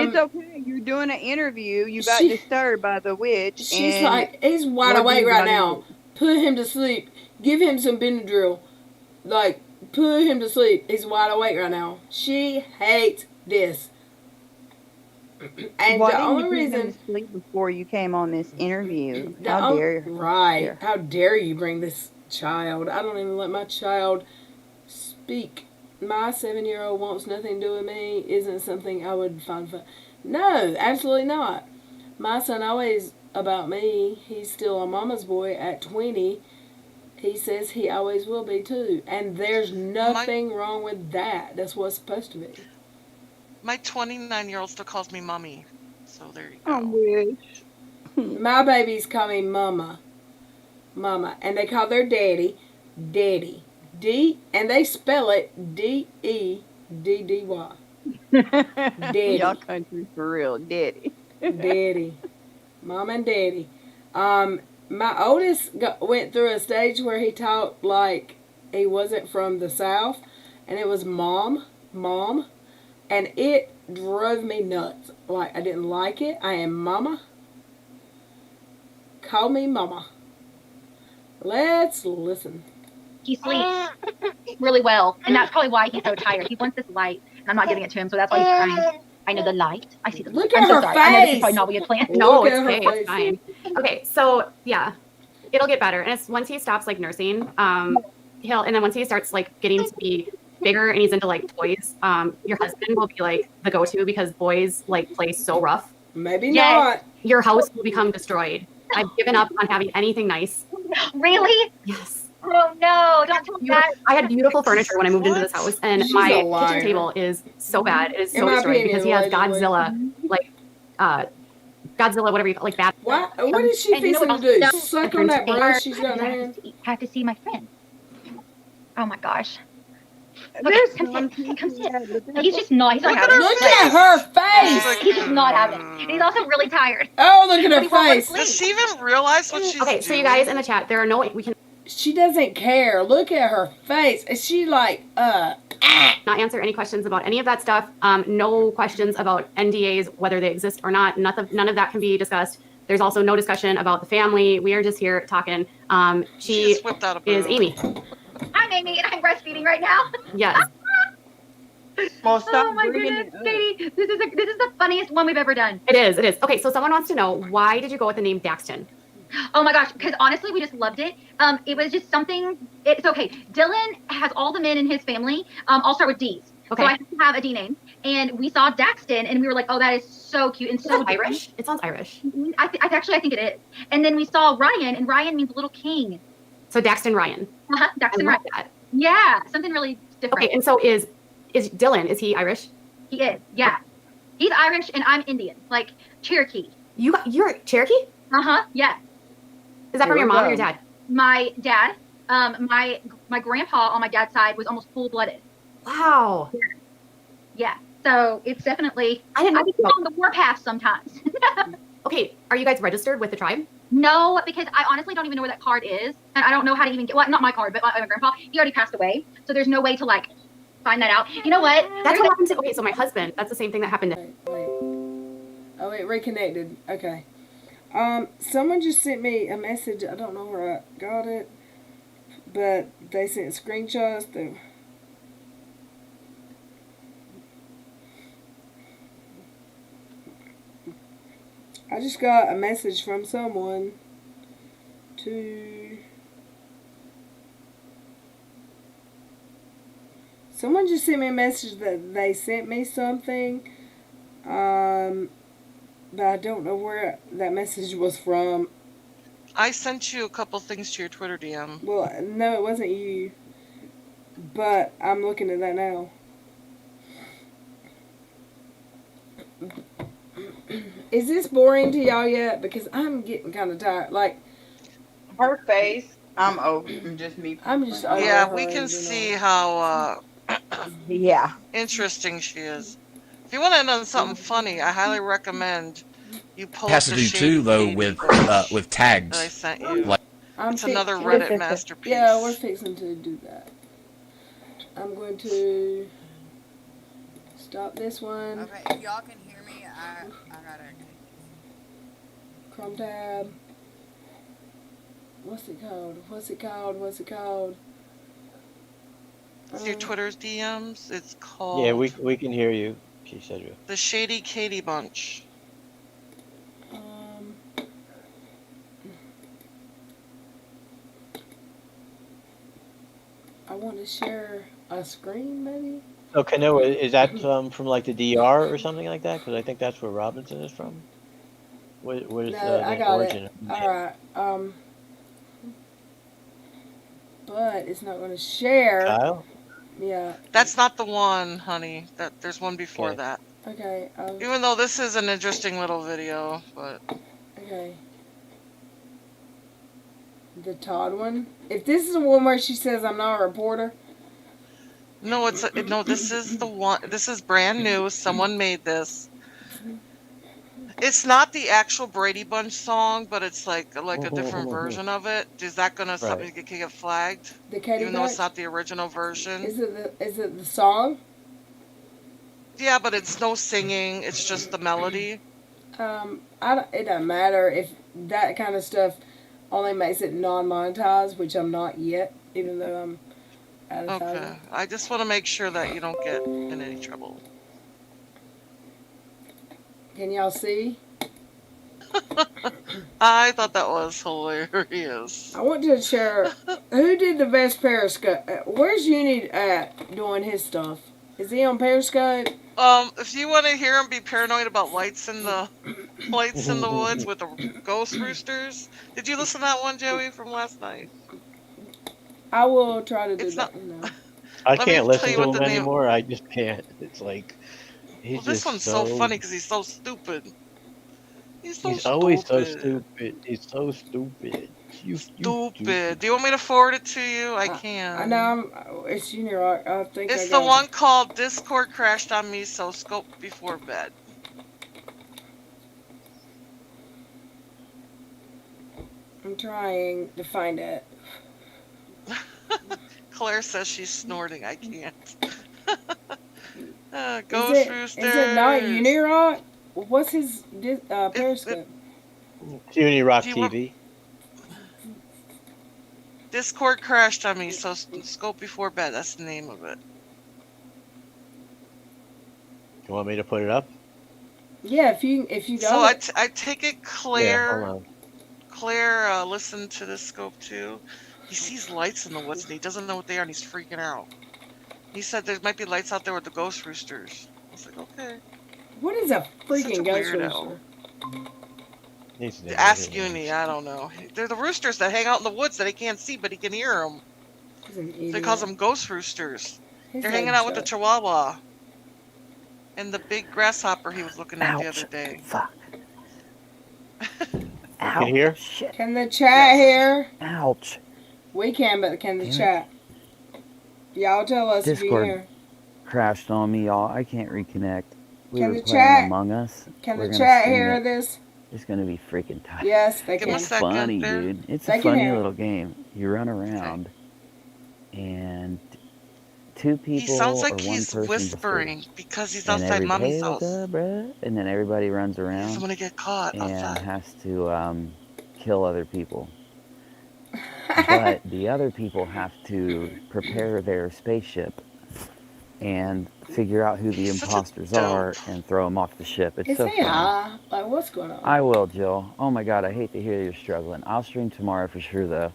It's okay. You're doing an interview. You got She- disturbed by the witch. She's and like, he's wide what do awake you right gotta now. do? Put him to sleep. Give him some Benadryl. Like, put him to sleep. He's wide awake right now. She hates this. And Why the didn't only you put him reason... to sleep before you came on this interview? How dare you? Right. How dare you bring this child? I don't even let my child speak. My 7-year-old wants nothing to do with me. Isn't something I would find fun. No, absolutely not. My son always about me. He's still a mama's boy at 20. He says he always will be too. And there's nothing wrong with that. That's what it's supposed to be. My 29-year-old still calls me mommy. So there you I go. wish. My babies call me mama. Mama. And they call their daddy daddy. And they spell it Deddy. Daddy. Y'all country for real. Daddy. Daddy. Mom and daddy. My oldest went through a stage where he talked like he wasn't from the South. And it was mom. And it drove me nuts. Like, I didn't like it. I am mama. Call me mama. Let's listen. He sleeps really well, and that's probably why he's so tired. He wants this light, and I'm not giving it to him, so that's why he's crying. I know the light. I see the light. Look at I'm so her sorry. I know this is face. probably not what you had planned. No, Look it's at her okay. face. It's fine. Okay, so yeah, it'll get better. And it's once he stops like nursing, and then once he starts like getting to be bigger and he's into like toys, your husband will be like the go-to because boys like play so rough. Maybe Yes. not. Your house will become destroyed. I've given up on having anything nice. Really? Yes. Oh no! Don't tell me that. I had beautiful furniture when I moved into this house, and She's my a liar. kitchen table is so bad. It is In so my destroyed opinion, because he has allegedly. Godzilla, like Godzilla, whatever you call, like that. What is she And you know fixing what to do? else- Suck on that brush she's got in her hand? I have to see my friend. Oh my gosh. There's come sit. Come sit. some- He's just not. He's not having Look it. at her face. He's just not having it. And he's also really tired. Oh, look at But her he won't let face. sleep. Does she even realize what she's Okay, doing? so you guys in the chat, there are no we can She doesn't care. Look at her face. Is she like, not answer any questions about any of that stuff. No questions about NDAs, whether they exist or not. None of that can be discussed. There's also no discussion about the family. We are just here talking. She just whipped out a is boo. Amy. I'm Amy, and I'm breastfeeding right now. Yes. Well, stop Oh my bringing goodness, it up. Katie, this is the funniest one we've ever done. It is. Okay, so someone wants to know, why did you go with the name Daxton? Oh my gosh, because honestly, we just loved it. It was just something. It's okay. Dylan has all the men in his family. All start with D's. Okay. So I have to have a D name, and we saw Daxton, and we were like, oh, that is so cute and Is so that Irish? It sounds Irish. I think it is. And then we saw Ryan, and Ryan means little king. So Daxton Ryan. Daxton I Ryan. love that. Yeah, something really different. Okay, and so is Dylan, is he Irish? He is. Yeah, he's Irish, and I'm Indian, like Cherokee. You're Cherokee? Yeah. Is that from your mom or your dad? My dad. My grandpa on my dad's side was almost full-blooded. Wow. Yeah. So it's definitely. I didn't know. I think on the warpath sometimes. Okay, are you guys registered with the tribe? No, because I honestly don't even know where that card is, and I don't know how to even get. Well, not my card, but my grandpa. He already passed away, so there's no way to like find that out. You know what? That's what happened to. Okay, so my husband. That's the same thing that happened to. wait. Oh, it reconnected. Okay. Someone just sent me a message. I don't know where I got it, but they sent screenshots. I just got a message from someone to... Someone just sent me a message that they sent me something, but I don't know where that message was from. I sent you a couple things to your Twitter DM. Well, no, it wasn't you, but I'm looking at that now. Is this boring to y'all yet? Because I'm getting kind of tired. Like, Her face, I'm over. Just me. I'm just over Yeah, her, we can you see know. how Yeah. interesting she is. If you want to end on something funny, I highly recommend you post Has to the do Shady too though Page with that I tags. sent you. Like- It's another fixing- Reddit masterpiece. Yeah, we're fixing to do that. I'm going to stop this one. Okay, if y'all can hear me, I gotta. Chrome tab. What's it called? It's your Twitter's DMs. It's called. Yeah, we can hear you. She said. The Shady Katie Bunch. I want to share a screen, maybe. Oh, Kanoa, is that from like the DR or something like that? Because I think that's where Robinson is from. What is I the got origin? it. All right. But it's not going to share. Kyle? Yeah. That's not the one, honey. There's one before Okay. that. Okay. Even though this is an interesting little video, but. Okay. The Todd one. If this is the one where she says I'm not a reporter. No, no. This is the one. This is brand new. Someone made this. It's not the actual Brady Bunch song, but it's like a different version of it. Is that gonna something get flagged? The Katie Even though it's not the original version. Is it the song? Yeah, but it's no singing. It's just the melody. It doesn't matter if that kind of stuff only makes it non-monetized, which I'm not yet, even though I'm advertising. Okay. I just want to make sure that you don't get in any trouble. Can y'all see? I thought that was hilarious. I want to share. Who did the best Periscope? Where's Uni at doing his stuff? Is he on Periscope? If you want to hear him be paranoid about lights in the woods with the ghost roosters, did you listen to that one, Joey, from last night? I will try to do that. I can't listen to him anymore. I just can't. It's like this one's so funny because he's so stupid. He's always so stupid. He's so stupid. Stupid. Do you want me to forward it to you? I can. I know. It's unirock. I think it's the one called Discord crashed on me, so scope before bed. I'm trying to find it. Claire says she's snorting. I can't. Ghost Roosters. Is it not unirock? What's his Periscope? Unirock TV. Discord crashed on me, so scope before bed. That's the name of it. You want me to put it up? Yeah, if you got So I take it Claire. Yeah, hold on. Claire listened to this scope too. He sees lights in the woods and he doesn't know what they are and he's freaking out. He said there might be lights out there with the ghost roosters. I was like, okay. What is a freaking ghost rooster? Ask Uni, I don't know. They're the roosters that hang out in the woods that he can't see, but he can hear them. They call them ghost roosters. They're hanging out with the chihuahua. And the big grasshopper he was looking at the other day. Fuck. Can you hear? Shit. Can the chat hear? Ouch. We can, but can the chat? Y'all tell us if you hear. Crashed on me, y'all. I can't reconnect. We were the playing chat Among Us. Can the chat hear this? It's gonna be freaking tight. Yes, they can. It's funny, dude. It's a funny little game. You run around, and two people. He sounds like or one he's person whispering because he's outside mommy's house. And then everybody runs around. He's gonna get caught and outside. has to kill other people. But the other people have to prepare their spaceship and figure out who the imposters are and throw them off the ship. It's so funny. Like, what's going on? I will, Jill. Oh my God, I hate to hear you're struggling. I'll stream tomorrow for sure, though.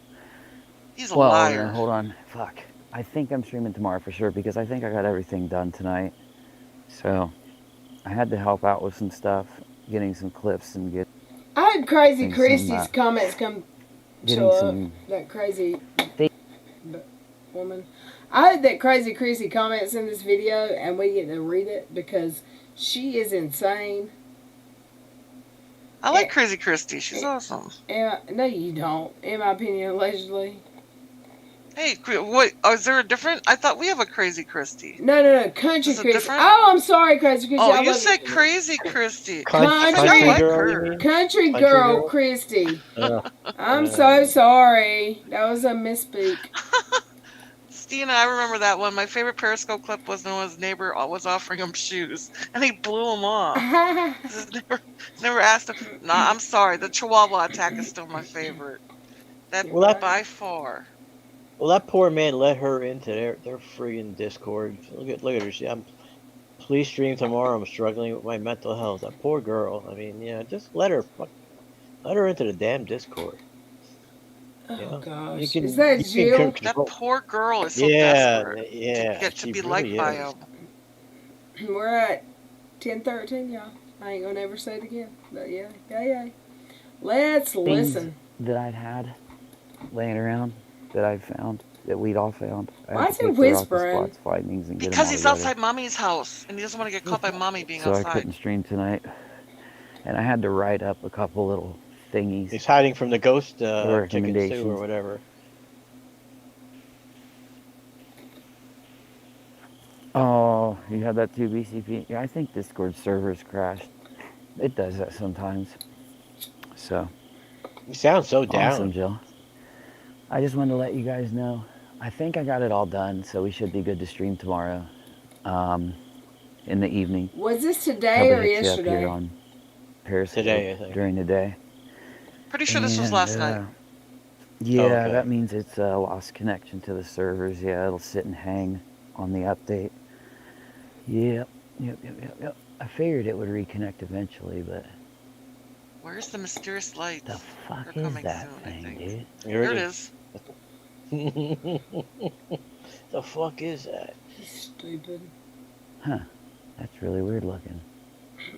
He's a liar. Hold on. Fuck. I think I'm streaming tomorrow for sure because I think I got everything done tonight. So I had to help out with some stuff, getting some clips and get. I had Crazy Christy's comments come show up. That crazy woman. I had that Crazy Christy comments in this video, and we get to read it because she is insane. I like Crazy Christy. She's awesome. No, you don't. In my opinion, allegedly. Hey, what? Is there a different? I thought we have a Crazy Christy. No. Country Christy. Oh, I'm sorry, Crazy Christy. Oh, you said Crazy Christy. Country girl Christy. I'm so sorry. That was a misspeak. Stina, I remember that one. My favorite Periscope clip was when his neighbor was offering him shoes, and he blew him off. never asked him. Nah, I'm sorry. The Chihuahua attack is still my favorite. By far. Well, that poor man let her into their friggin' Discord. Look at her. Please stream tomorrow. I'm struggling with my mental health. That poor girl. I mean, yeah, just let her into the damn Discord. Oh gosh, You can is that Jill? That control. poor girl is so Yeah, desperate to yeah, get to she be really liked by is. him. We're at 10:13, y'all. I ain't gonna ever say it again. But yeah. Let's Things listen. that I've had laying around that I've found that we'd all found. I Why had is to it take the rocket whispering? squad's findings and get them Because all he's together. outside mommy's house and he doesn't want to get caught by mommy being So I outside. couldn't stream tonight, and I had to write up a couple little thingies. He's hiding from the ghost the chickens too, or recommendations. whatever. Oh, you had that too, BCP? Yeah, I think Discord servers crashed. It does that sometimes. So, You sound so down. awesome, Jill. I just wanted to let you guys know. I think I got it all done, so we should be good to stream tomorrow. In the evening. Was this today Probably or hit you up yesterday? here on Periscope Today, I think. during the day. Pretty sure this was last night. Yeah, okay. that means it's a lost connection to the servers. Yeah, it'll sit and hang on the update. Yep. I figured it would reconnect eventually, but Where's the mysterious lights? the fuck They're is coming that soon, I thing, think. dude? Here There it it is. is. The fuck is that? He's stupid. Huh. That's really weird looking.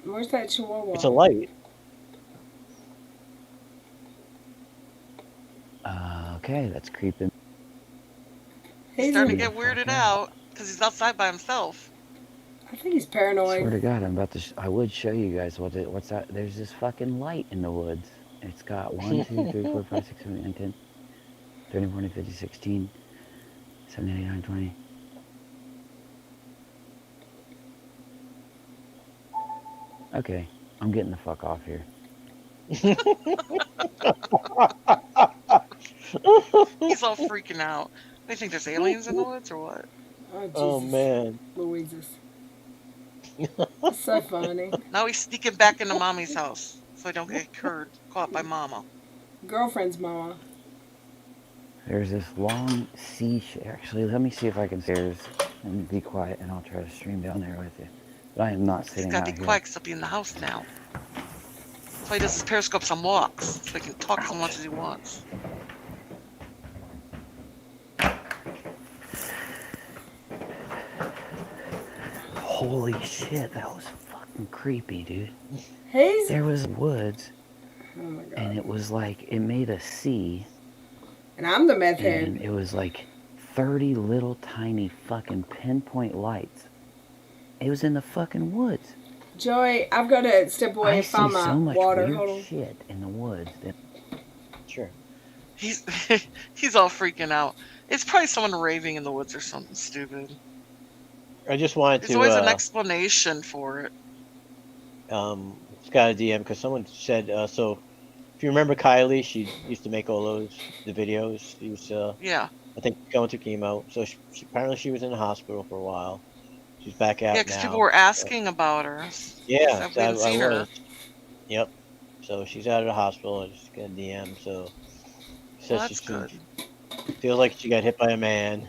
Where's that chihuahua? It's a light. Okay, that's creeping. He's starting to in, get weirded out because he's outside by himself. I think he's paranoid. Swear to God, I'm about to. I would show you guys what's that. There's this fucking light in the woods. It's got 1, 2, 3, 4, 5, 6, 7, 8, 9, 10, 13, 14, 15, 16, 17, 18, 19, 20. Okay, I'm getting the fuck off here. He's all freaking out. They think there's aliens in the woods or what? Oh, Jesus. Oh man. Louises. It's so funny. Now he's sneaking back into mommy's house so I don't get caught by mama. Girlfriend's mama. There's this long sea. Actually, let me see if I can stairs and be quiet, and I'll try to stream down there with you. But I am not He's sitting got out to be here. quiet because he'll be in the house now. That's why he does his periscopes on walks so he can talk as much as he wants. Holy shit, that was fucking creepy, dude. He's. There was woods, Oh my God. and it was like it made a sea, And I'm the meth and head. it was like 30 little tiny fucking pinpoint lights. It was in the fucking woods. Joey, I've got to step away I and see find my so much water. weird Hold on. shit in the woods that Sure. He's he's all freaking out. It's probably someone raving in the woods or something stupid. I just wanted There's to always an explanation for it. just got a DM because someone said so. If you remember Kylie, she used to make all the videos. She was Yeah. I think going through chemo. So apparently she was in the hospital for a while. She's back out Yeah, now. because people were asking about her. Yeah, We hadn't seen her. was. Yep. So she's out of the hospital. I just got a DM. So says Well, that's good. Feels like she got hit by a man.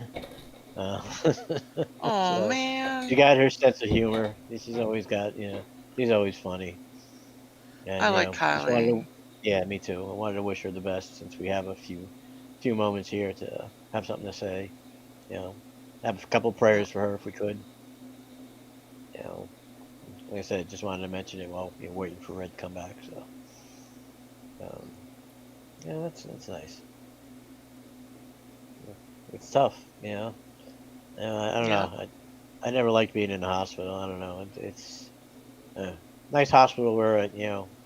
Oh, so man. she got her sense of humor. She's always got, she's always funny. And, I like just wanted Kylie. yeah, me too. I wanted to wish her the best since we have a few moments here to have something to say. Have a couple prayers for her if we could. Like I said, just wanted to mention it while you're waiting for Red to come back. So, yeah, that's nice. It's tough, I don't know. I never liked being in the hospital. I don't know. It's a nice hospital where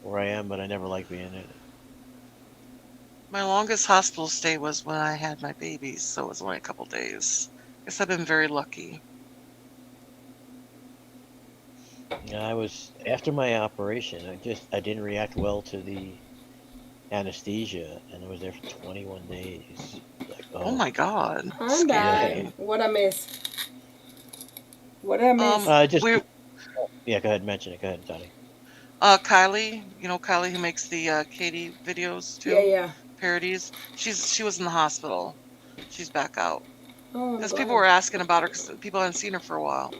where I am, but I never liked being in it. My longest hospital stay was when I had my babies, so it was only a couple days. Guess I've been very lucky. Yeah, I was after my operation. I didn't react well to the anesthesia, and I was there for 21 days. Like, Oh my God. I'm dying. What I miss? What I miss? Yeah, go ahead, mention it. Go ahead, Tony. Kylie, Kylie who makes the Katie videos too. Yeah. Parodies. She was in the hospital. she's back out. Oh, I'm Because glad. people were asking about her because people hadn't seen her for a while.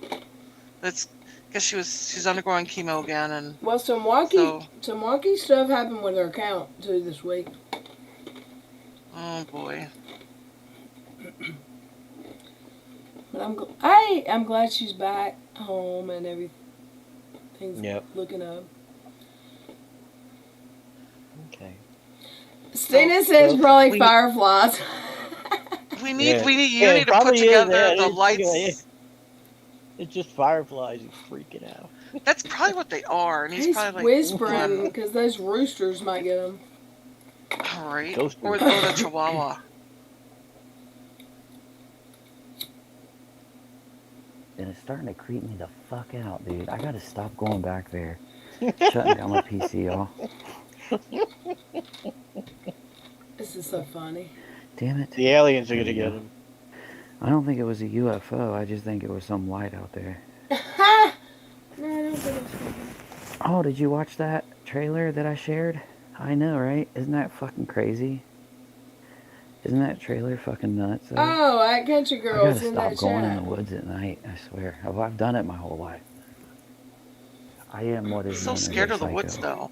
That's because she's undergoing chemo again, and Well, some wonky stuff happened with her account too this week. oh boy. But I'm glad she's back home and everything's looking up. Okay. Stina says probably fireflies. We need Uni to put together the lights. It's just fireflies. He's freaking out. That's probably what they are, and he's probably like whispering because those roosters might get him. All right, or the Chihuahua. And it's starting to creep me the fuck out, dude. I gotta stop going back there. Shutting down my PC, y'all. This is so funny. Damn it. The aliens are gonna get him. I don't think it was a UFO. I just think it was some light out there. No, I don't think it's Oh, did you watch that trailer that I shared? I know, right? Isn't that fucking crazy? Isn't that trailer fucking nuts? Oh, at Country Girls in that I gotta stop going in chat. the woods at night, I swear. Oh, I've done it my whole life. I am what is So known as scared a of the psycho. woods, though.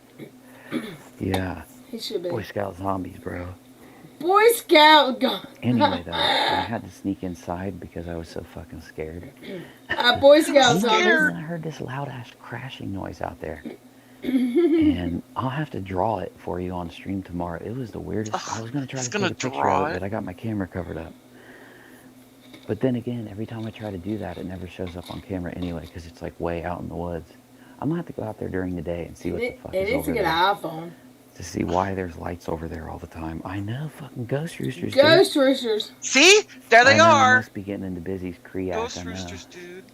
Yeah. He should be. Boy Scout zombies, bro. Boy Scout gone. Anyway, though, I had to sneak inside because I was so fucking scared. Boy Scout And zombies. I heard this loud-ass crashing noise out there. And I'll have to draw it for you on stream tomorrow. It was the weirdest. I was going to try to take a picture of it, but I got my camera covered up. But then again, every time I try to do that, it never shows up on camera anyway because it's like way out in the woods. I'm going to have to go out there during the day and see what the fuck is over there. It needs to get an iPhone. To see why there's lights over there all the time. I know, fucking ghost roosters, Ghost roosters. See? There they are. I must be getting into Busy's Creac. Ghost roosters, dude.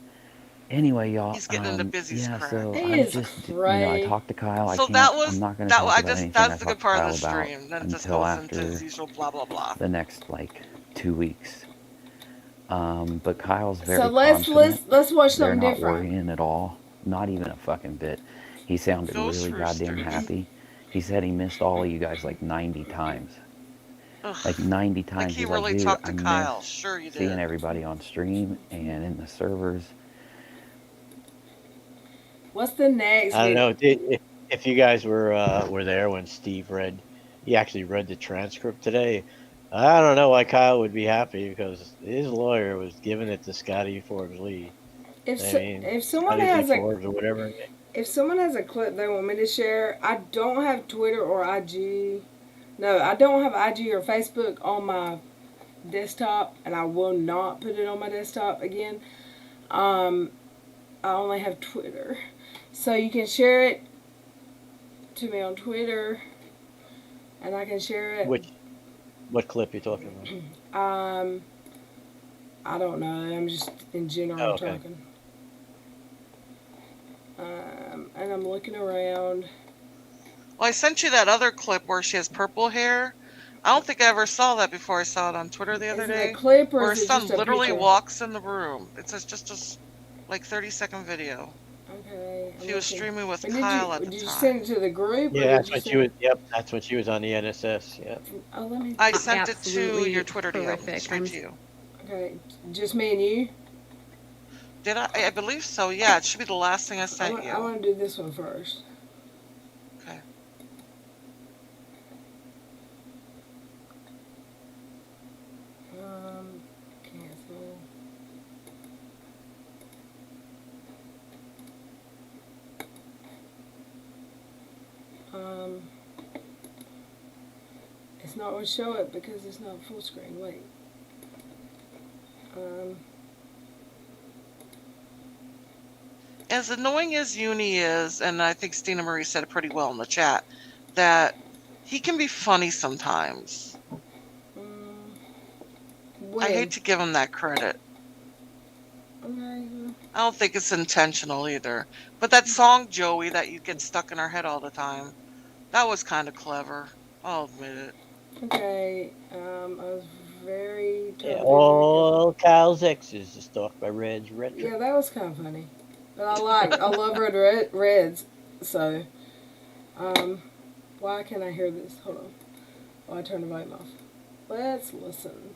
Anyway, y'all. He's getting into Busy's crap. So He I is just, cray. I talked to Kyle. So I'm not going to talk about that's anything the I good talked part to of the Kyle stream. Then it just until goes into after his usual blah blah blah. the next 2 weeks. But Kyle's very So let's watch something They're not different. worrying at all. Not even a fucking bit. He sounded Ghost really goddamn roosters. happy. He said he missed all of you guys like 90 times. Ugh. Like 90 times. Like he He's really dude, talked to I Kyle. miss Sure you seeing did. everybody on stream and in the servers. What's the next? I don't know if you guys were there when Steve he actually read the transcript today. I don't know why Kyle would be happy because his lawyer was giving it to Scotty Forbes Lee. If someone Scotty has Forbes or whatever. If someone has a clip they want me to share, I don't have Twitter or IG. No, I don't have IG or Facebook on my desktop, and I will not put it on my desktop again. I only have Twitter. So you can share it to me on Twitter, and I can share it. What clip you talking about? I don't know. I'm just in general okay. talking. And I'm looking around. Well, I sent you that other clip where she has purple hair. I don't think I ever saw that before. I saw it on Twitter the other Is it day. a clip or where her is it son just a literally picture? walks in the room. It's just a 30-second video. Okay. She was streaming with But Kyle at the Did you time. send it to the group? Yeah, that's what she was. Yep, that's what she was on the NSS. Yep. Oh, let me. I sent it to Absolutely your Twitter DM, horrific. straight to you. Okay, just me and you. Did I? I believe so. Yeah, it should be the last thing I sent you. I want to do this one first. Okay. Cancel. It's not going to show it because it's not full screen. Wait. As annoying as Uni is, and I think Stina Marie said it pretty well in the chat, that he can be funny sometimes. I hate to give him that credit. I don't think it's intentional either. But that song, Joey, that you get stuck in our head all the time, that was kind of clever. I'll admit it. Okay, I was very... Yeah, all Kyle's exes is stalked by Red's Retro. Yeah, that was kind of funny. But I love Reds, so, why can't I hear this? Hold on. Oh, I turned the volume off. Let's listen.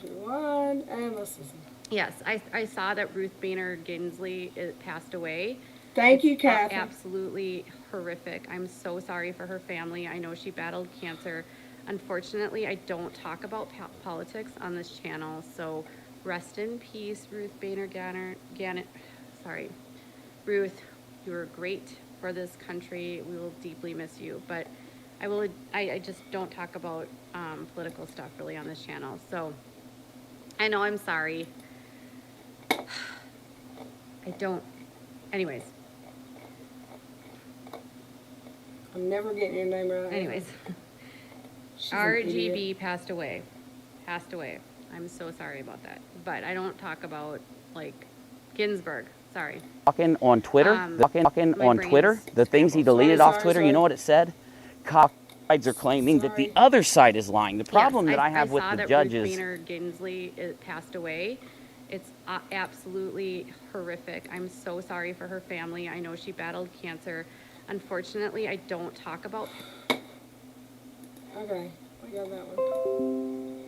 Rewind and let's listen. Yes, I saw that Ruth Bader Ginsburg passed away. Thank you, Kathy. Absolutely horrific. I'm so sorry for her family. I know she battled cancer. Unfortunately, I don't talk about politics on this channel, so rest in peace, Ruth Bader Gannett. Sorry. Ruth, you were great for this country. We will deeply miss you, but I just don't talk about political stuff really on this channel. So I know I'm sorry. I don't. Anyways. I'm never getting your name right. Anyways. RGB passed away. I'm so sorry about that. But I don't talk about, like, Ginsburg. Sorry. Talking on Twitter, the things he deleted off Twitter, you know what it said? Sides are claiming that the other side is lying. The problem that I have with the judges. Ruth Bader Ginsburg passed away. It's absolutely horrific. I'm so sorry for her family. I know she battled cancer. Unfortunately, I don't talk about. Okay, I got that one.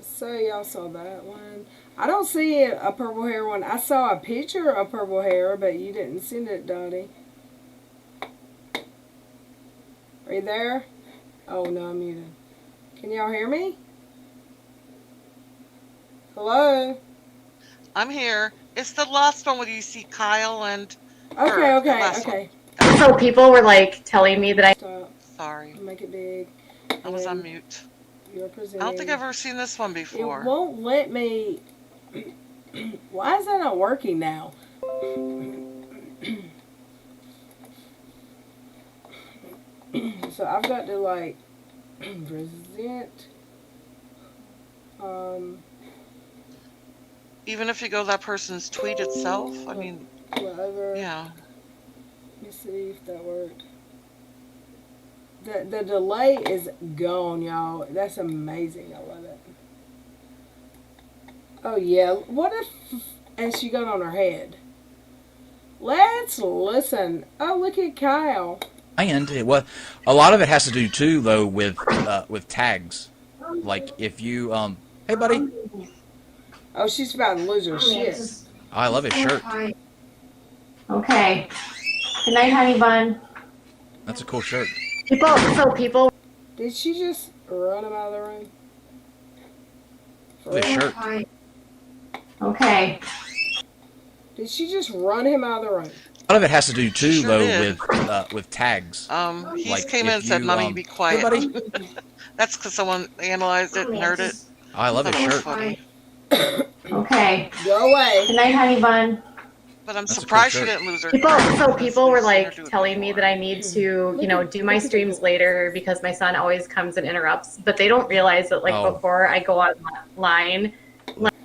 So y'all saw that one. I don't see a purple hair one. I saw a picture of purple hair, but you didn't send it, Dottie. Are you there? Oh no, I'm muted. Can y'all hear me? Hello? I'm here. It's the last one where you see Kyle and Okay. So people were like telling me that I. Stop. Sorry. Make it big. I was on mute. You're presenting. I don't think I've ever seen this one before. It won't let me. Why is that not working now? So I've got to like present. Even if you go to that person's tweet itself, I mean, whatever. Yeah. Let me see if that worked. The delay is gone, y'all. That's amazing. I love it. Oh yeah. What if and she got on her head? Let's listen. Oh, look at Kyle. And well, a lot of it has to do too, though, with tags. Like if you hey buddy. Oh, she's about to lose her shit. I love his shirt. Okay. Good night, honey bun. That's a cool shirt. People. Did she just run him out of the room? This shirt. Okay. Did she just run him out of the room? A lot of it has to do too, Sure though, did. with tags. He like came in and said, "Mommy, be quiet." Hey, buddy. That's because someone analyzed it and heard it. I love his shirt. Funny. Okay. Go away. Good night, honey bun. But I'm That's a surprised cool she shirt. didn't lose her. People were like telling me that I need to, do my streams later because my son always comes and interrupts. But they don't realize that before I go online.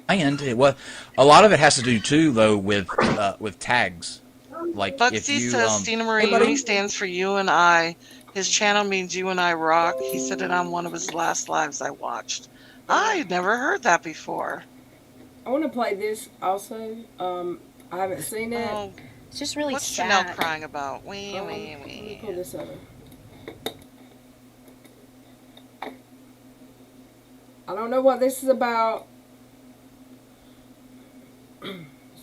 And well, a lot of it has to do too, though, with tags. Like Bugsy if you says Stina Marie hey, buddy. Uni stands for you and I. His channel means you and I rock. He said it on one of his last lives I watched. I had never heard that before. I want to play this also. I haven't seen it. Oh, It's just really what's sad. Chanel crying about? Let me pull this over. I don't know what this is about.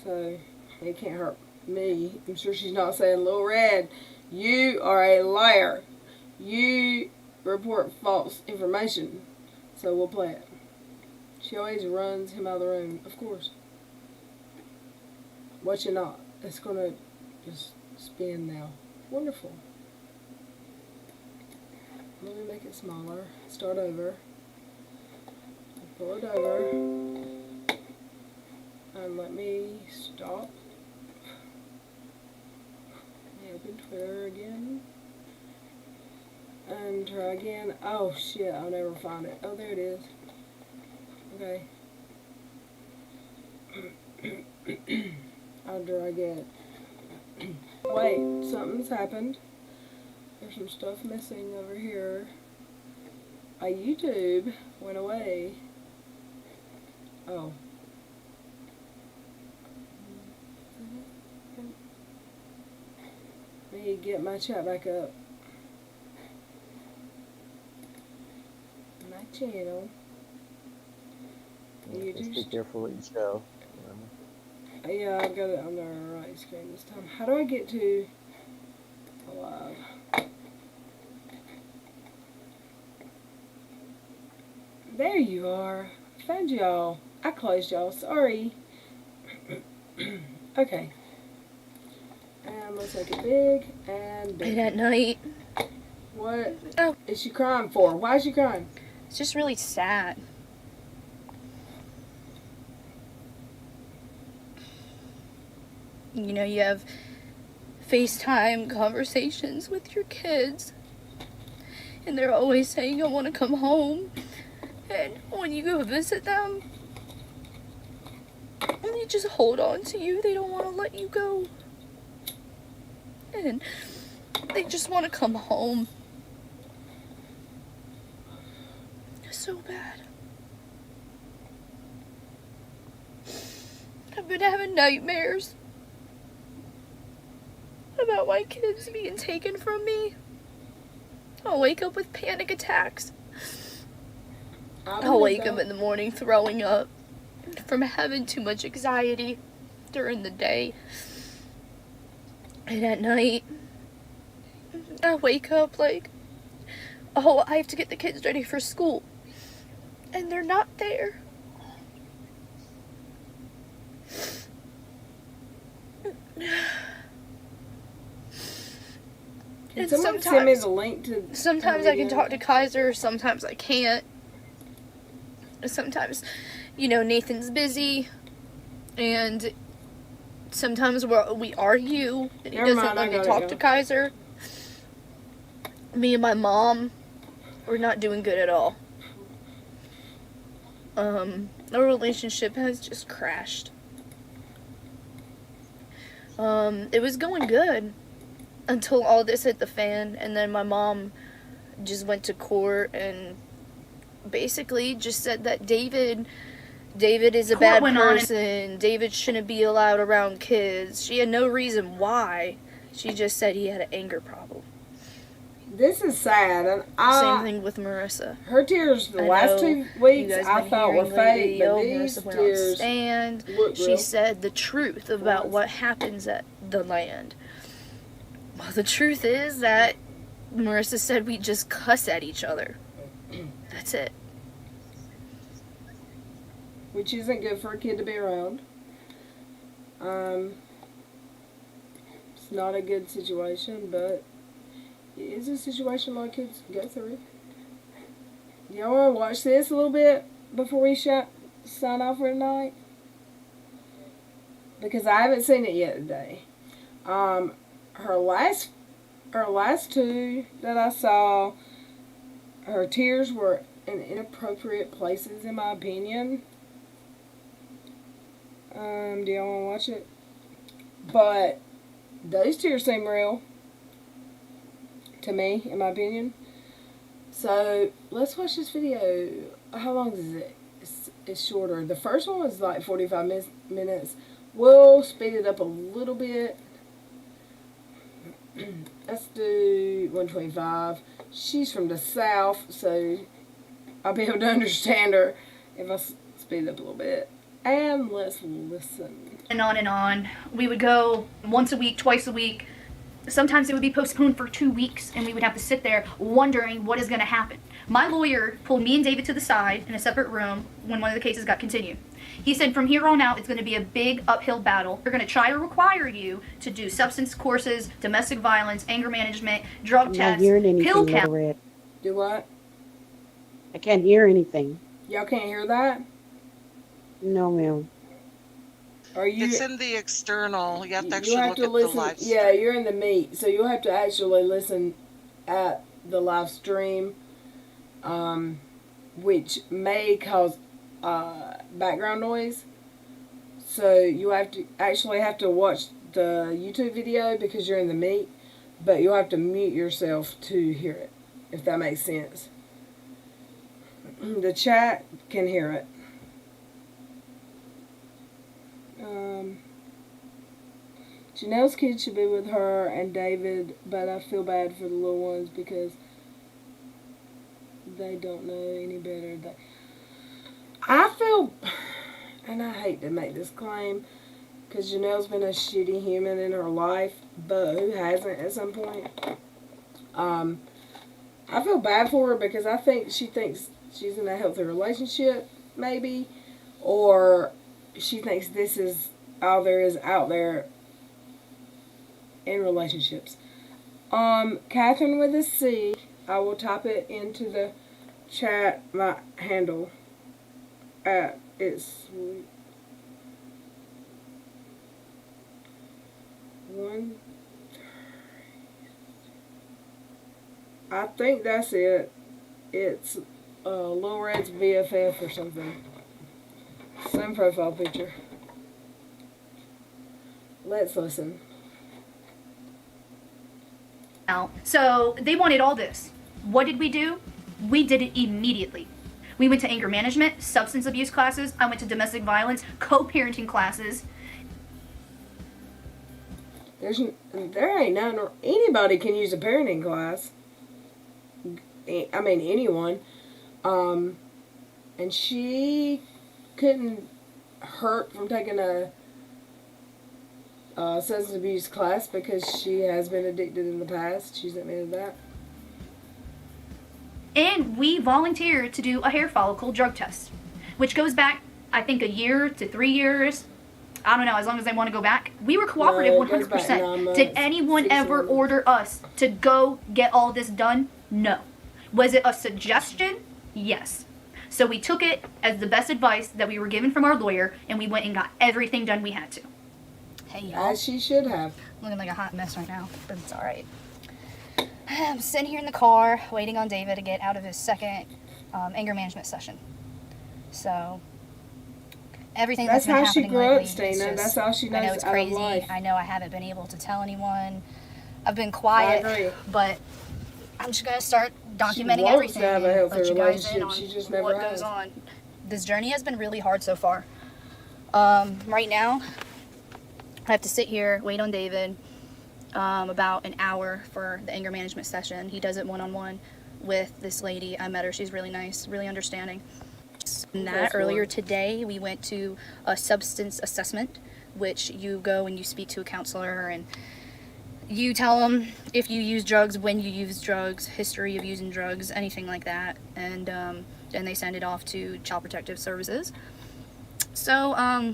So, it can't hurt me. I'm sure she's not saying, Lil Red, you are a liar. You report false information. So we'll play it. She always runs him out of the room, of course. Watch it not. It's going to just spin now. Wonderful. Let me make it smaller. Start over. Pull it over. And let me stop. Let me open Twitter again. And try again. Oh shit, I'll never find it. Oh, there it is. Okay. I'll drag it. Wait, something's happened. There's some stuff missing over here. My YouTube went away. Oh. Let me get my chat back up. My channel. You Just be just, careful what you show. yeah, I've got it on the right screen this time. How do I get to alive? There you are. Found y'all. I closed y'all. Sorry. Okay. And let's make it big and big. And at night. What Oh. is she crying for? Why is she crying? It's just really sad. You know, you have FaceTime conversations with your kids, and they're always saying, I want to come home. And when you go visit them, they just hold on to you. They don't want to let you go. And they just want to come home. So bad. I've been having nightmares about my kids being taken from me. I'll wake up with panic attacks. I'll wake up in the morning throwing up from having too much anxiety during the day. And at night, I wake up like, oh, I have to get the kids ready for school. And they're not there. Can someone send me the link to... Sometimes I can talk to Kaiser, sometimes I can't. Sometimes, you know, Nathan's busy, and sometimes we argue, and he doesn't let me talk to Kaiser. Me and my mom, we're not doing good at all. Our relationship has just crashed. It was going good until all this hit the fan, and then my mom just went to court and basically just said that David is a bad person. David shouldn't be allowed around kids. She had no reason why. She just said he had an anger problem. This is sad. And Same thing with Marissa. Her tears the last 2 weeks I thought were fake, but these tears look real. She said the truth about what happens at the land. Well, the truth is that Marissa said we just cuss at each other. That's it. Which isn't good for a kid to be around. It's not a good situation, but it is a situation a lot of kids go through. Y'all want to watch this a little bit before we sign off for tonight? Because I haven't seen it yet today. Her last 2 that I saw, her tears were in inappropriate places, in my opinion. Do y'all want to watch it? But those tears seem real to me, in my opinion. So let's watch this video. How long is it? It's shorter. The first one was like 45 minutes. We'll speed it up a little bit. Let's do 125. She's from the South, so I'll be able to understand her if I speed it up a little bit. And let's listen. And on. We would go once a week, twice a week. Sometimes it would be postponed for 2 weeks, and we would have to sit there wondering what is going to happen. My lawyer pulled me and David to the side in a separate room when one of the cases got continued. He said from here on out, it's going to be a big uphill battle. They're going to try to require you to do substance courses, domestic violence, anger management, drug tests, pill count. Do what? I can't hear anything. Y'all can't hear that? No, ma'am. It's in the external. You have to actually look at listen, the live stream. Yeah, you're in the meet, so you'll have to actually listen at the live stream, which may cause background noise. So you have to watch the YouTube video because you're in the meet, but you'll have to mute yourself to hear it, if that makes sense. The chat can hear it. Janelle's kids should be with her and David, but I feel bad for the little ones because they don't know any better. I feel, and I hate to make this claim, because Janelle's been a shitty human in her life, but who hasn't at some point? I feel bad for her because I think she thinks she's in a healthy relationship, maybe, or she thinks this is all there is out there in relationships. Catherine with a C. I will type it into the chat. My handle it's 1. I think that's it. It's Lil Red's BFF or something. Same profile picture. Let's listen. So they wanted all this. What did we do? We did it immediately. We went to anger management, substance abuse classes. I went to domestic violence, co-parenting classes. There ain't none. Anybody can use a parenting class. I mean, anyone. And she couldn't hurt from taking a substance abuse class because she has been addicted in the past. She's admitted that. And we volunteered to do a hair follicle drug test, which goes back, I think, a year to 3 years. I don't know, as long as they want to go back. We were cooperative 100%. Did anyone ever order us to go get all this done? No. Was it a suggestion? Yes. So we took it as the best advice that we were given from our lawyer, and we went and got everything done we had to. Hey, y'all. As she should have. Looking like a hot mess right now, but it's alright. I'm sitting here in the car, waiting on David to get out of his second anger management session. So, everything that's been happening lately, Stina. That's all she knows. I know it's crazy. I know I haven't been able to tell anyone. I've been quiet, but I'm just gonna start documenting everything and let you guys in on what goes on. This journey has been really hard so far. Right now, I have to sit here, wait on David, about an hour for the anger management session. He does it one-on-one with this lady. I met her. She's really nice, really understanding. And that earlier today, we went to a substance assessment, which you go and you speak to a counselor and you tell them if you use drugs, when you use drugs, history of using drugs, anything like that, and they send it off to Child Protective Services. So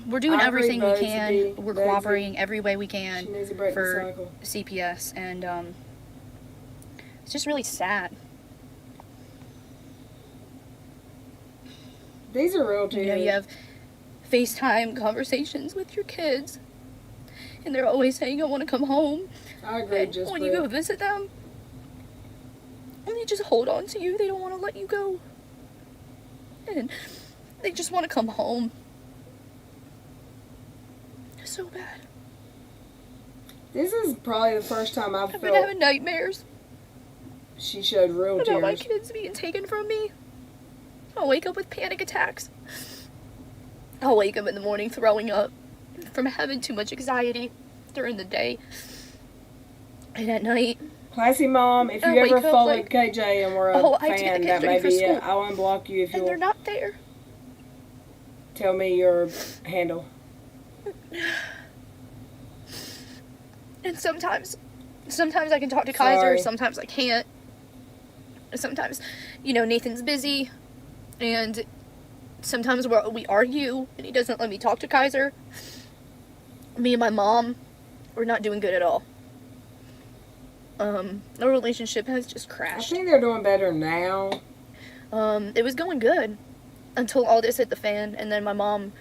we're doing everything we can. We're cooperating every way we can for CPS, and it's just really sad. These are real tears. You know, you have FaceTime conversations with your kids, and they're always saying, "I want to come home." I agree. And when you go visit them, and they just hold on to you. They don't want to let you go, and they just want to come home. So bad. This is probably the first time I've been having nightmares. She showed real tears. About my kids being taken from me. I'll wake up with panic attacks. I'll wake up in the morning throwing up from having too much anxiety during the day. And at night. Classy Mom, if you ever followed KJ and were a fan, that may be it. I'll unblock you if you'll. And they're not there. Tell me your handle. And sometimes I can talk to Kaiser, sometimes I can't. Sometimes, Nathan's busy, and sometimes we argue, and he doesn't let me talk to Kaiser. Me and my mom, we're not doing good at all. Our relationship has just crashed. I think they're doing better now. It was going good until all this hit the fan, and then my mom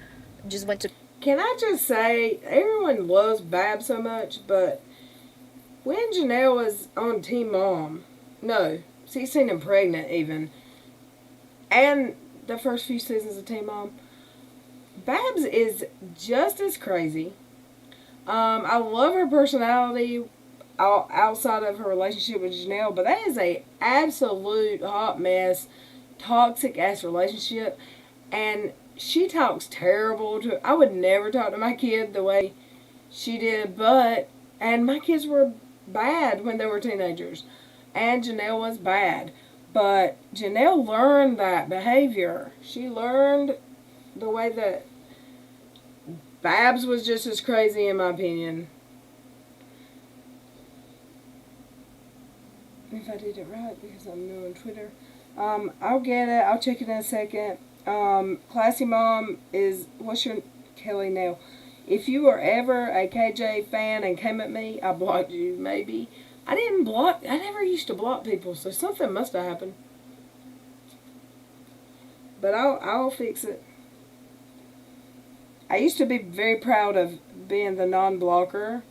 just went to... Can I just say, everyone loves Bab so much, but when Janelle was on Team Mom, 16 and pregnant even, and the first few seasons of Team Mom, Babs is just as crazy. I love her personality outside of her relationship with Janelle, but that is a absolute hot mess, toxic ass relationship, and she talks terrible to. I would never talk to my kid the way she did, and my kids were bad when they were teenagers, and Janelle was bad, but Janelle learned that behavior. She learned the way that Babs was just as crazy, in my opinion. If I did it right, because I'm new on Twitter. I'll get it. I'll check it in a second. Classy Mom is, what's your, Kelly Nail? If you were ever a KJ fan and came at me, I blocked you, maybe. I never used to block people, so something must have happened. But I'll fix it. I used to be very proud of being the non-blocker.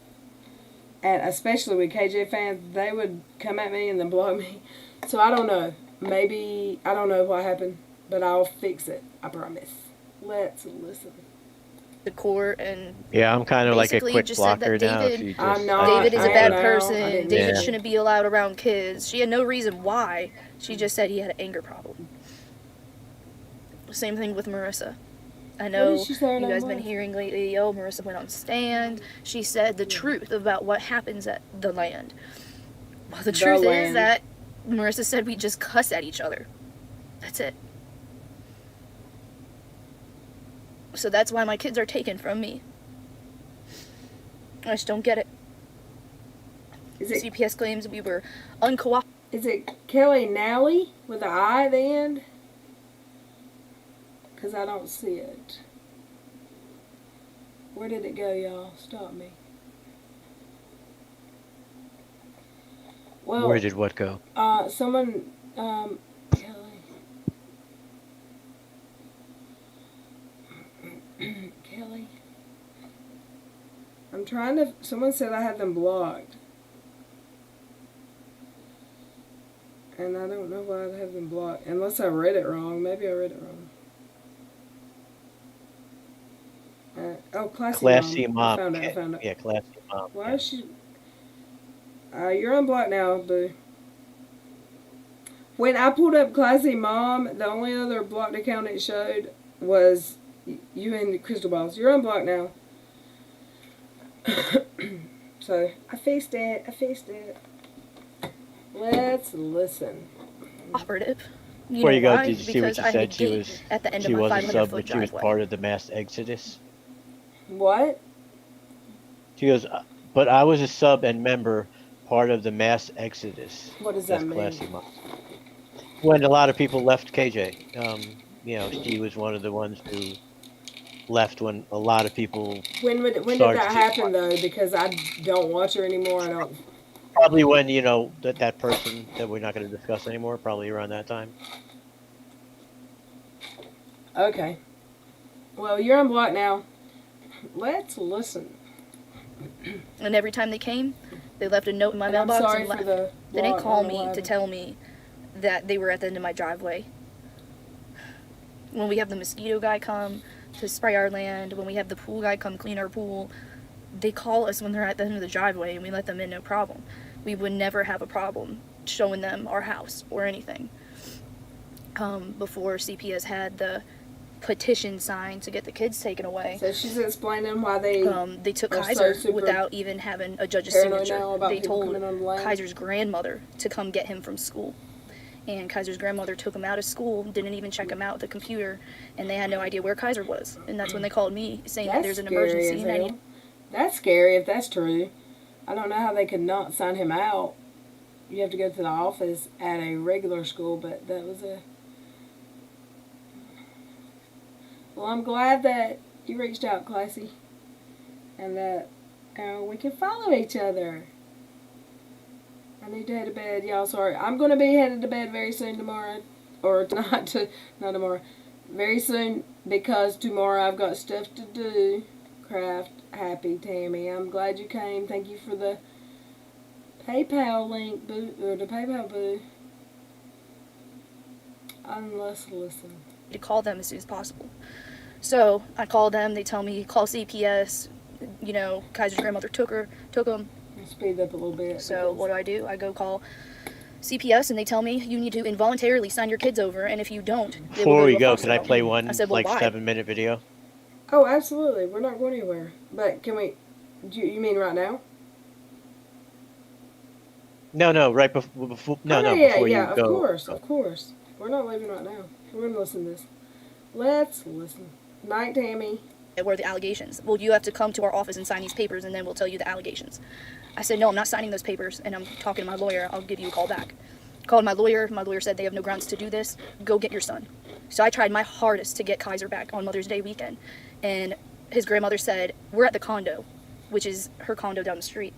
And especially with KJ fans, they would come at me and then block me. So I don't know. Maybe, I don't know what happened. But I'll fix it. I promise. Let's listen. The court and yeah, I'm kind of like a quick just blocker said that now. David, David is a bad person. David shouldn't be allowed around kids. She had no reason why. She just said he had an anger problem. Same thing with Marissa. I know you guys been hearing lately, Marissa went on stand. She said the truth about what happens at the land. Well, the truth is that Marissa said we just cuss at each other. That's it. So that's why my kids are taken from me. I just don't get it. CPS claims we were uncooperative. Is it Kelly Nally with an I at the end? Because I don't see it. Where did it go, y'all? Stop me. Well, where did what go? Someone, Kelly. Kelly. I'm trying to, someone said I had them blocked. And I don't know why I'd have them blocked. Unless I read it wrong. Maybe I read it wrong. Classy Mom. I found it. Yeah, Classy Mom. Why is she... you're unblocked now, boo. When I pulled up Classy Mom, the only other blocked account it showed was you and Crystal Balls. You're unblocked now. So, I fixed it. Let's listen. Operative. Before you go, did you see what she said? She was a sub, but she was part of the mass exodus. What? She goes, but I was a sub and member, part of the mass exodus. What does that mean? Classy Mom. When a lot of people left KJ, you know, she was one of the ones who left when a lot of people. When did that happen though? Because I don't watch her anymore. I don't. Probably when, you know, that person that we're not going to discuss anymore. Probably around that time. Okay. Well, you're unblocked now. Let's listen. And every time they came, they left a note in my mailbox and left. They didn't call me to tell me that they were at the end of my driveway. When we have the mosquito guy come to spray our land, when we have the pool guy come clean our pool, they call us when they're at the end of the driveway and we let them in, no problem. We would never have a problem showing them our house or anything. Before CPS had the petition signed to get the kids taken away. So she's explaining why they took Kaiser without even having a judge's signature. They told Kaiser's grandmother to come get him from school. And Kaiser's grandmother took him out of school, didn't even check him out with the computer, and they had no idea where Kaiser was. And that's when they called me saying that there's an emergency. And that's scary if that's true. I don't know how they could not sign him out. You have to go to the office at a regular school, but that was a... Well, I'm glad that you reached out, Classy, and that we can follow each other. I need to head to bed, y'all. Sorry, I'm gonna be headed to bed very soon tomorrow, or not tomorrow, very soon, because tomorrow I've got stuff to do. Craft happy, Tammy. I'm glad you came. Thank you for the PayPal link, boo, or the PayPal boo. Let's listen. To call them as soon as possible. So I called them. They tell me call CPS. You know, Kaiser's grandmother took them. Speed up a little bit. So what do? I go call CPS and they tell me you need to involuntarily sign your kids over, and if you don't, before we go, can I play one I said, well, 7-minute video? Oh, absolutely. We're not going anywhere. But can we? You mean right now? No, right before. Before you go. Yeah, of course. We're not leaving right now. We're gonna listen to this. Let's listen. Night, Tammy. What are the allegations? Well, you have to come to our office and sign these papers, and then we'll tell you the allegations. I said, no, I'm not signing those papers, and I'm talking to my lawyer. I'll give you a call back. Called my lawyer. My lawyer said they have no grounds to do this. Go get your son. So I tried my hardest to get Kaiser back on Mother's Day weekend. And his grandmother said, we're at the condo, which is her condo down the street.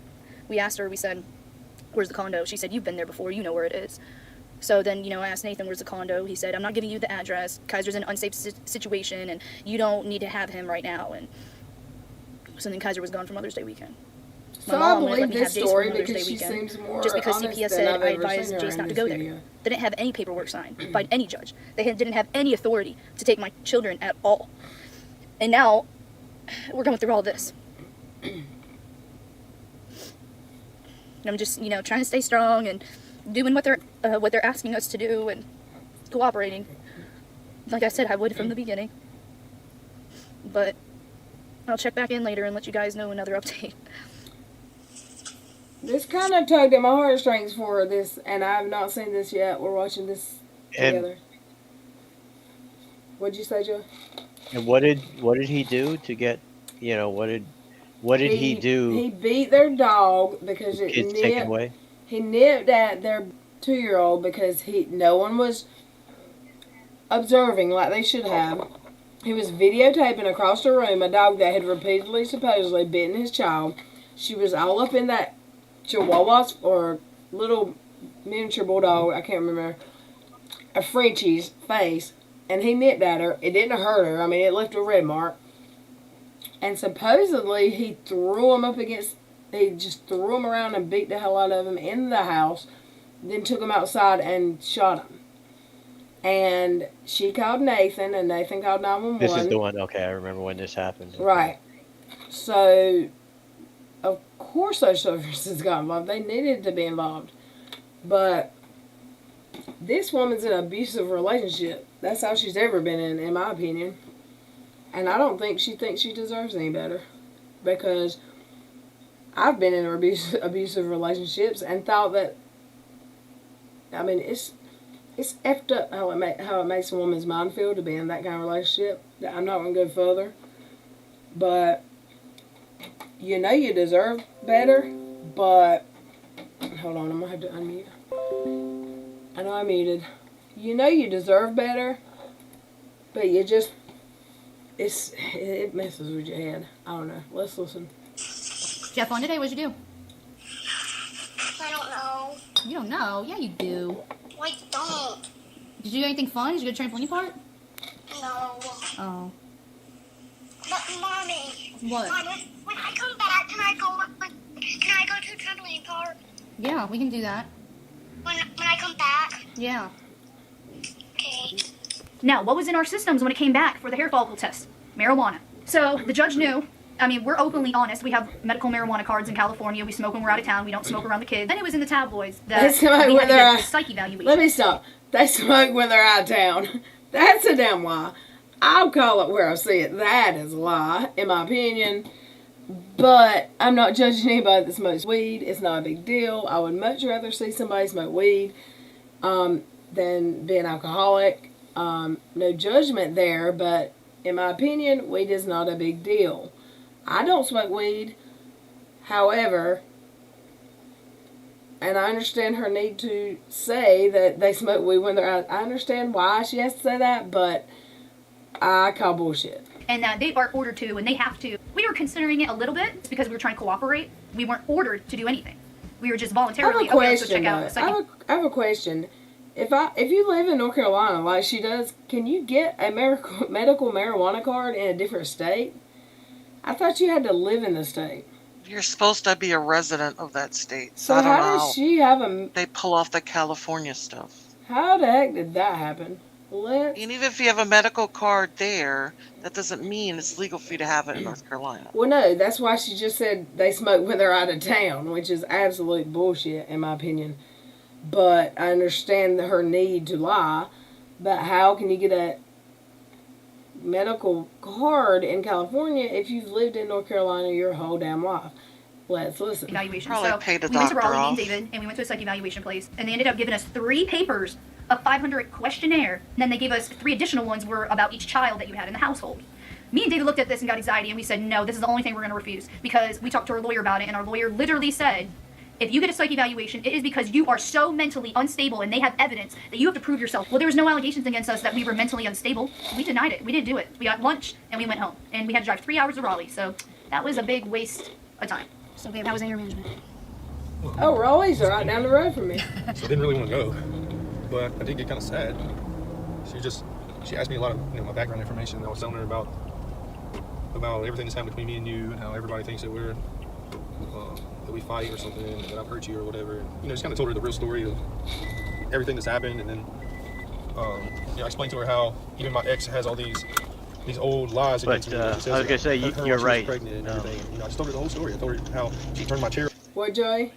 We asked her, we said, where's the condo? She said, you've been there before. You know where it is. So then, I asked Nathan, where's the condo? He said, I'm not giving you the address. Kaiser's in an unsafe situation, and you don't need to have him right now. And so then Kaiser was gone for Mother's Day weekend. So I believe this story because she seems more just because honest CPS than said I've I ever advised seen her Jace in not to this go video. there. They didn't have any paperwork signed by any judge. They didn't have any authority to take my children at all. And now we're going through all this. And I'm just, trying to stay strong and doing what they're asking us to do and cooperating. Like I said, I would from the beginning. But I'll check back in later and let you guys know another update. This kind of tugged at my heartstrings for this, and I have not seen this yet. We're watching this together. What'd you say, Joe? And what did he do to get? What did he do? He beat their dog because it Kids taken away. He nipped at their 2-year-old because no one was observing like they should have. He was videotaping across the room a dog that had repeatedly, supposedly bitten his child. She was all up in that Chihuahua's or little miniature bulldog, I can't remember, a Frenchie's face, and he nipped at her. It didn't hurt her. I mean, it left a red mark. And supposedly he just threw him around and beat the hell out of him in the house, then took him outside and shot him. And she called Nathan, and Nathan called 911. This is the one. Okay, I remember when this happened. Right. So, of course social services got involved. They needed to be involved. But this woman's in an abusive relationship. That's how she's ever been in my opinion. And I don't think she thinks she deserves any better. Because I've been in abusive relationships and thought that, I mean, it's effed up how it makes a woman's mind feel to be in that kind of relationship. I'm not going to go further. But you deserve better, but hold on, I'm gonna have to unmute. I know I'm muted. You deserve better, but it messes with your head. I don't know. Let's listen. Did you have fun today? What'd you do? I don't know. You don't know? Yeah, you do. I don't. Did you do anything fun? Did you go to trampoline park? No. Oh. But Mommy. What? Mom, when I come back, can I go to trampoline park? Yeah, we can do that. When I come back? Yeah. Okay. Now, what was in our systems when it came back for the hair follicle test? Marijuana. So the judge knew. I mean, we're openly honest. We have medical marijuana cards in California. We smoke when we're out of town. We don't smoke around the kids. Then it was in the tabloids that we had to get a psych evaluation. Let me stop. They smoke when they're out of town. That's a damn lie. I'll call it where I see it. That is a lie, in my opinion. But I'm not judging anybody that smokes weed. It's not a big deal. I would much rather see somebody smoke weed than be an alcoholic. No judgment there, but in my opinion, weed is not a big deal. I don't smoke weed. However, and I understand her need to say that they smoke weed when they're out. I understand why she has to say that, but I call bullshit. And they are ordered to, and they have to. We were considering it a little bit because we were trying to cooperate. We weren't ordered to do anything. We were just voluntarily, I have a question. If you live in North Carolina like she does, can you get a medical marijuana card in a different state? I thought you had to live in the state. You're supposed to be a resident of that state. So how does she have a... They pull off the California stuff. How the heck did that happen? And even if you have a medical card there, that doesn't mean it's legal for you to have it in North Carolina. Well, no, that's why she just said they smoke when they're out of town, which is absolute bullshit in my opinion. But I understand her need to lie. But how can you get a medical card in California if you've lived in North Carolina your whole damn life? Let's listen. Evaluation. Probably so pay the we went to doctor Raleigh, me off. and David, and we went to a psych evaluation place, and they ended up giving us 3 papers, a 500 questionnaire, and then they gave us 3 additional ones were about each child that you had in the household. Me and David looked at this and got anxiety, and we said, no, this is the only thing we're going to refuse, because we talked to our lawyer about it, and our lawyer literally said, if you get a psych evaluation, it is because you are so mentally unstable, and they have evidence that you have to prove yourself. Well, there was no allegations against us that we were mentally unstable. We denied it. We didn't do it. We got lunch, and we went home, and we had to drive 3 hours to Raleigh, so that was a big waste of time. So, babe, how was anger management? Oh, Raleigh's right down the road from me. So I didn't really want to go, but I did get kind of sad. She asked me a lot of my background information. I was telling her about everything that's happened between me and you, and how everybody thinks that that we fight or something, and that I've hurt you or whatever. And, just kind of told her the real story of everything that's happened, and then I explained to her how even my ex has all these old lies against me. I was gonna say you're right. Pregnant and everything. And, I just told her the whole story. I told her how she turned my chair. What, Joey?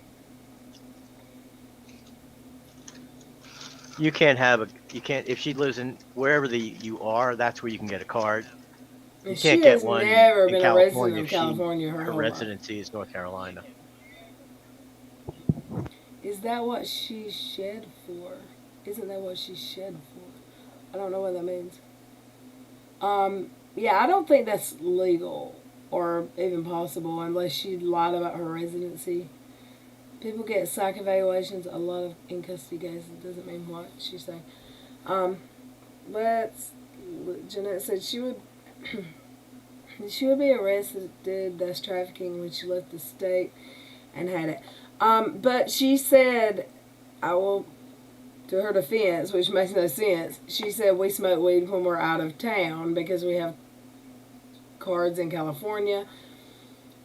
You can't if she lives in wherever you are, that's where you can get a card. You can't get one never in been California. A resident of California her residency is North Carolina. Is that what she shed for? Isn't that what she shed for? I don't know what that means. Yeah, I don't think that's legal or even possible unless she lied about her residency. People get psych evaluations a lot of in custody cases. It doesn't mean what she's saying. Jeanette said she would be arrested. That's trafficking when she left the state and had it. But she said, to her defense, which makes no sense, she said we smoke weed when we're out of town because we have cards in California.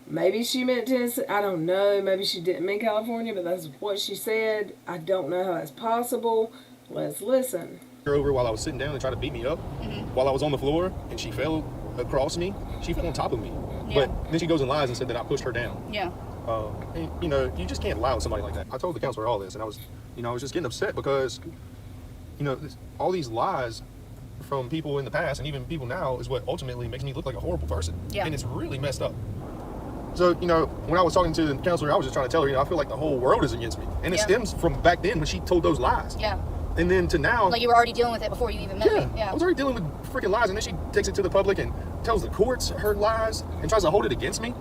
Maybe she meant Tennessee. I don't know. Maybe she didn't mean California, but that's what she said. I don't know how that's possible. Let's listen. Over while I was sitting down and tried to beat me up while I was on the floor, and she fell across me. She fell on top of me. Yeah. But then she goes and lies and said that I pushed her down. Yeah. And, you just can't lie with somebody like that. I told the counselor all this, and I was just getting upset because, all these lies from people in the past and even people now is what ultimately makes me look like a horrible person. Yeah. And it's really messed up. So, when I was talking to the counselor, I was just trying to tell her, I feel like the whole world is against me. And it stems from back then when she told those lies. Yeah. And then to now. Like you were already dealing with it before you even met me. Yeah. I was already dealing with freaking lies, and then she takes it to the public and tells the courts her lies and tries to hold it against me.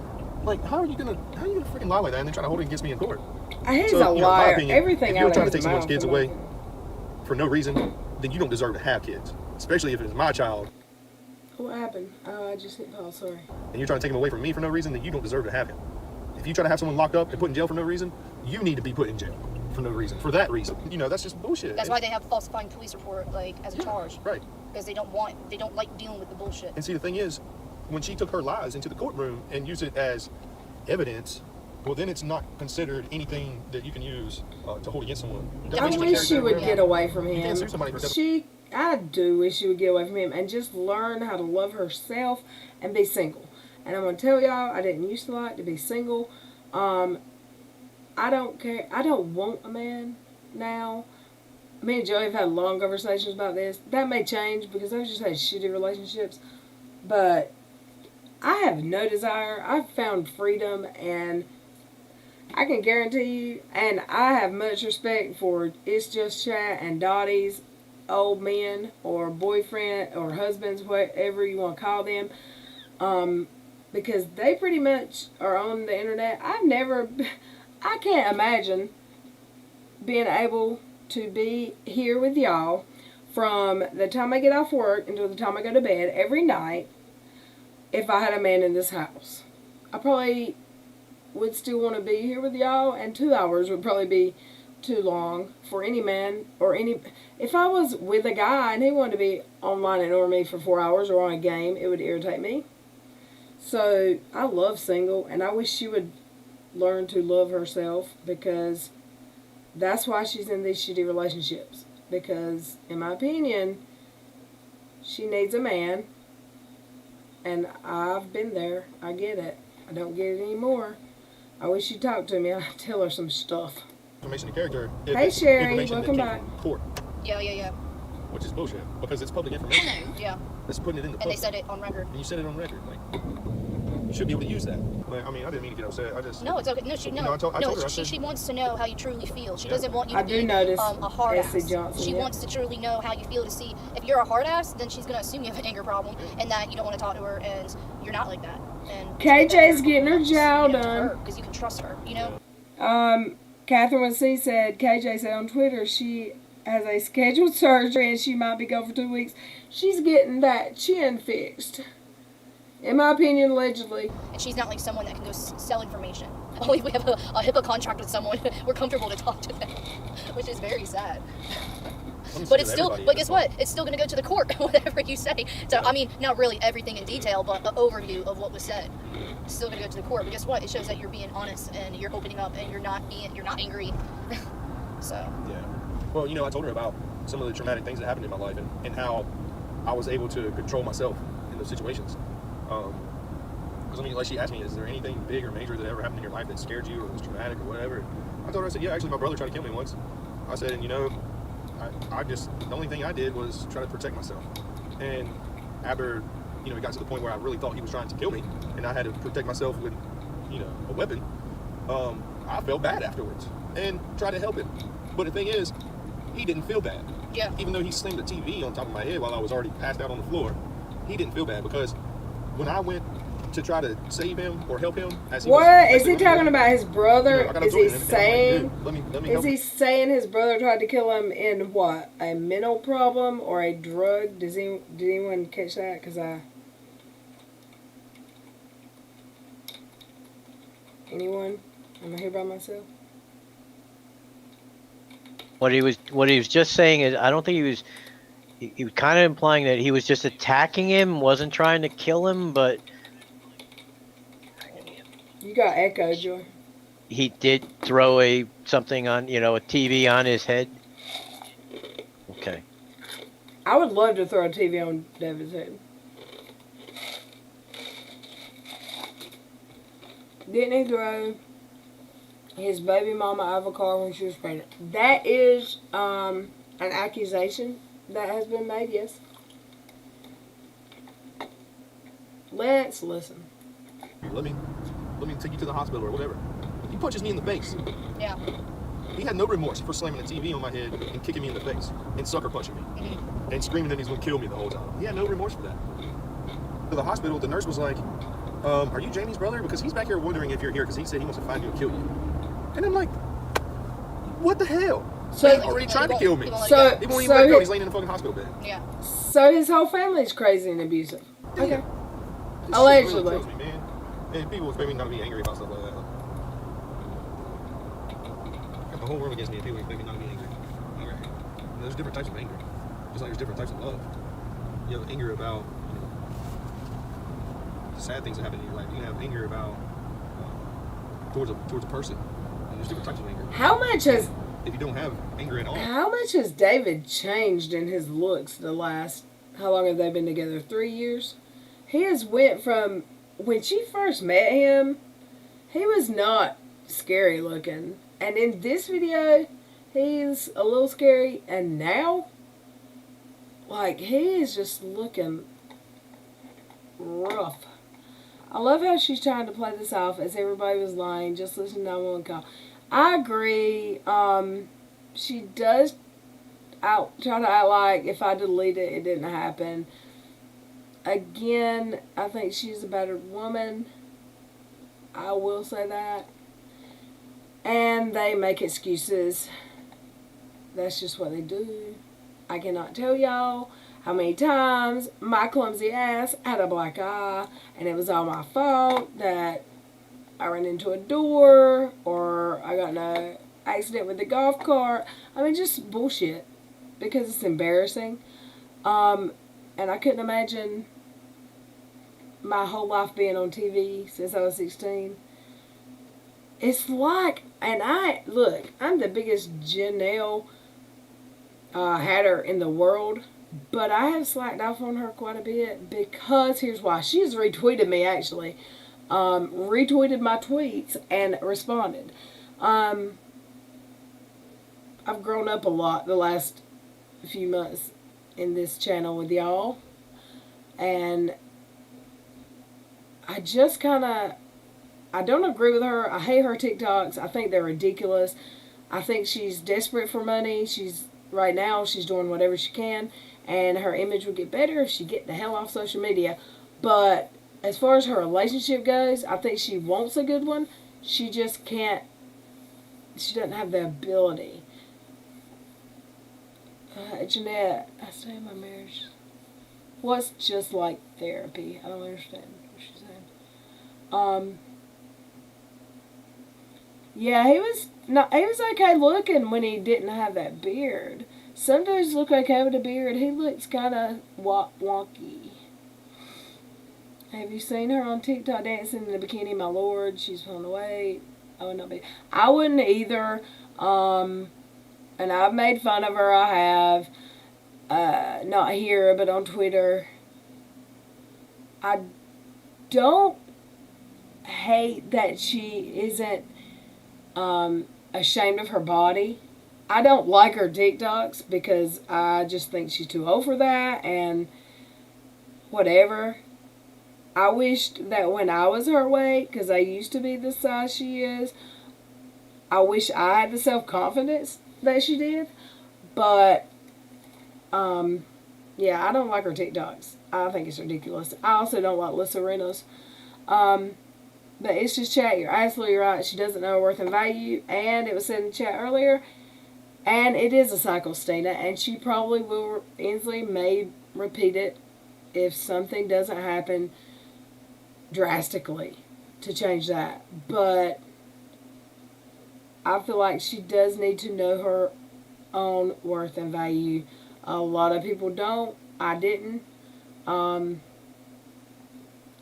Like, how are you gonna freaking lie like that and then try to hold it against me in court? He's a liar. Everything if you're trying to take someone's kids away for no reason, then you don't deserve to have kids. Especially if it's my child. What happened? Oh, I just hit pause, sorry. And you're trying to take him away from me for no reason, then you don't deserve to have him. If you try to have someone locked up and put in jail for no reason, you need to be put in jail for no reason. For that reason. That's just bullshit. That's why they have falsifying police report as a charge. Right. Because they don't like dealing with the bullshit. And see, the thing is, when she took her lies into the courtroom and used it as evidence, well, then it's not considered anything that you can use to hold against someone. I wish she would get away from him. You can't sue somebody for I do wish she would get away from him and just learn how to love herself and be single. And I'm going to tell y'all, I didn't used to like to be single. I don't care. I don't want a man now. Me and Joey have had long conversations about this. That may change because I've just had shitty relationships. But I have no desire. I've found freedom, and I can guarantee you, and I have much respect for It's Just Chat and Dottie's old men or boyfriend or husbands, whatever you want to call them, because they pretty much are on the internet. I can't imagine being able to be here with y'all from the time I get off work until the time I go to bed every night if I had a man in this house. I probably would still want to be here with y'all, and 2 hours would probably be too long for any man or any. If I was with a guy and he wanted to be online and ignore me for 4 hours or on a game, it would irritate me. So I love single, and I wish she would learn to love herself, because that's why she's in these shitty relationships. Because in my opinion, she needs a man, and I've been there. I get it. I don't get it anymore. I wish she'd talk to me. I'd tell her some stuff. Information and character. Hey Sherry, welcome back. Court, Yeah. which is bullshit because it's public information. Yeah. It's putting it in the public. And they said it on record. And you said it on record. Like, you should be able to use that. But I mean, I didn't mean to get upset. I just no, it's okay. No, I told her, she wants to know how you truly feel. She doesn't want you to be a hard ass. She wants to truly know how you feel to see if you're a hard ass, then she's gonna assume you have an anger problem and that you don't want to talk to her, and you're not like that. And KJ's getting her jowl done because you can trust her. You know. Catherine with C said, KJ said on Twitter she has a scheduled surgery and she might be gone for 2 weeks. She's getting that chin fixed. In my opinion, allegedly. And she's not like someone that can go sell information. Oh, we have a HIPAA contract with someone. We're comfortable to talk to them, which is very sad. But it's still, but guess what? It's still going to go to the court, whatever you say. So, I mean, not really everything in detail, but an overview of what was said. It's still going to go to the court. But guess what? It shows that you're being honest and you're opening up and you're not angry. So. Yeah. Well, you know, I told her about some of the traumatic things that happened in my life and how I was able to control myself in those situations. Because, I mean, like she asked me, is there anything big or major that ever happened in your life that scared you or was traumatic or whatever? I told her, I said, yeah, actually, my brother tried to kill me once. I said, and you know, I just, the only thing I did was try to protect myself. And after, you know, it got to the point where I really thought he was trying to kill me and I had to protect myself with, you know, a weapon, I felt bad afterwards and tried to help him. But the thing is, he didn't feel bad. Yeah. Even though he slammed the TV on top of my head while I was already passed out on the floor, he didn't feel bad because when I went to try to save him or help him, as he what is he talking about? His brother? You know, is he saying? Let me is he saying his brother tried to kill him in what? A mental problem or a drug? Did anyone catch that? Because anyone? I'm here by myself. What he was just saying is, I don't think he was kind of implying that he was just attacking him, wasn't trying to kill him, but you got echo, Joy. He did throw something on, you know, a TV on his head. Okay. I would love to throw a TV on David's head. Didn't he throw his baby mama out of a car when she was pregnant? That is an accusation that has been made, yes. Let's listen. Let me take you to the hospital or whatever. He punches me in the face. Yeah. He had no remorse for slamming the TV on my head and kicking me in the face and sucker punching me and screaming that he's going to kill me the whole time. He had no remorse for that. To the hospital, the nurse was like, are you Jamie's brother? Because he's back here wondering if you're here because he said he wants to find you and kill you. And I'm like, what the hell? So he already tried to kill me. He won't even let go. He's laying in a fucking hospital bed. Yeah. So his whole family's crazy and abusive. Okay. Allegedly. Really me, man. And people expect me not to be angry about stuff like that. Got the whole world against me and people expect me not to be angry. Okay. There's different types of anger. Just like there's different types of love. You have anger about, you know, sad things that happen in your life. You have anger about towards a person. And there's different types of anger. How much has... If you don't have anger at all. How much has David changed in his looks the last... How long have they been together? 3 years? He has went from... When she first met him, he was not scary looking. And in this video, he's a little scary. And now, like, he is just looking rough. I love how she's trying to play this off as everybody was lying. Just listen to 911 call. I agree. She does try to act like if I delete it, it didn't happen. Again, I think she's a better woman. I will say that. And they make excuses. That's just what they do. I cannot tell y'all how many times my clumsy ass had a black eye and it was all my fault that I ran into a door or I got in an accident with the golf cart. I mean, just bullshit because it's embarrassing. And I couldn't imagine my whole life being on TV since I was 16. It's like, and look, I'm the biggest Janelle hatter in the world, but I have slacked off on her quite a bit because here's why. She has retweeted me, actually. Retweeted my tweets and responded. I've grown up a lot the last few months in this channel with y'all, and I just kind of, I don't agree with her. I hate her TikToks. I think they're ridiculous. I think she's desperate for money. Right now, she's doing whatever she can, and her image would get better if she get the hell off social media. But as far as her relationship goes, I think she wants a good one. She just can't, she doesn't have the ability. Jeanette, I stay in my marriage. What's just like therapy? I don't understand what she's saying. Yeah, he was okay looking when he didn't have that beard. Some dudes look okay with a beard. He looks kind of wonky. Have you seen her on TikTok dancing in a bikini? My lord, she's pulling away. I would not be. I wouldn't either. And I've made fun of her. I have. Not here, but on Twitter. I don't hate that she isn't ashamed of her body. I don't like her TikToks because I just think she's too old for that and whatever. I wished that when I was her weight, because I used to be the size she is, I wish I had the self-confidence that she did. But, yeah, I don't like her TikToks. I think it's ridiculous. I also don't like Lissa Reynolds. But it's just chat. You're absolutely right. She doesn't know her worth and value. And it was said in the chat earlier. And it is a cycle, Stina. And she probably will, Inslee may repeat it if something doesn't happen drastically to change that. But I feel like she does need to know her own worth and value. A lot of people don't. I didn't.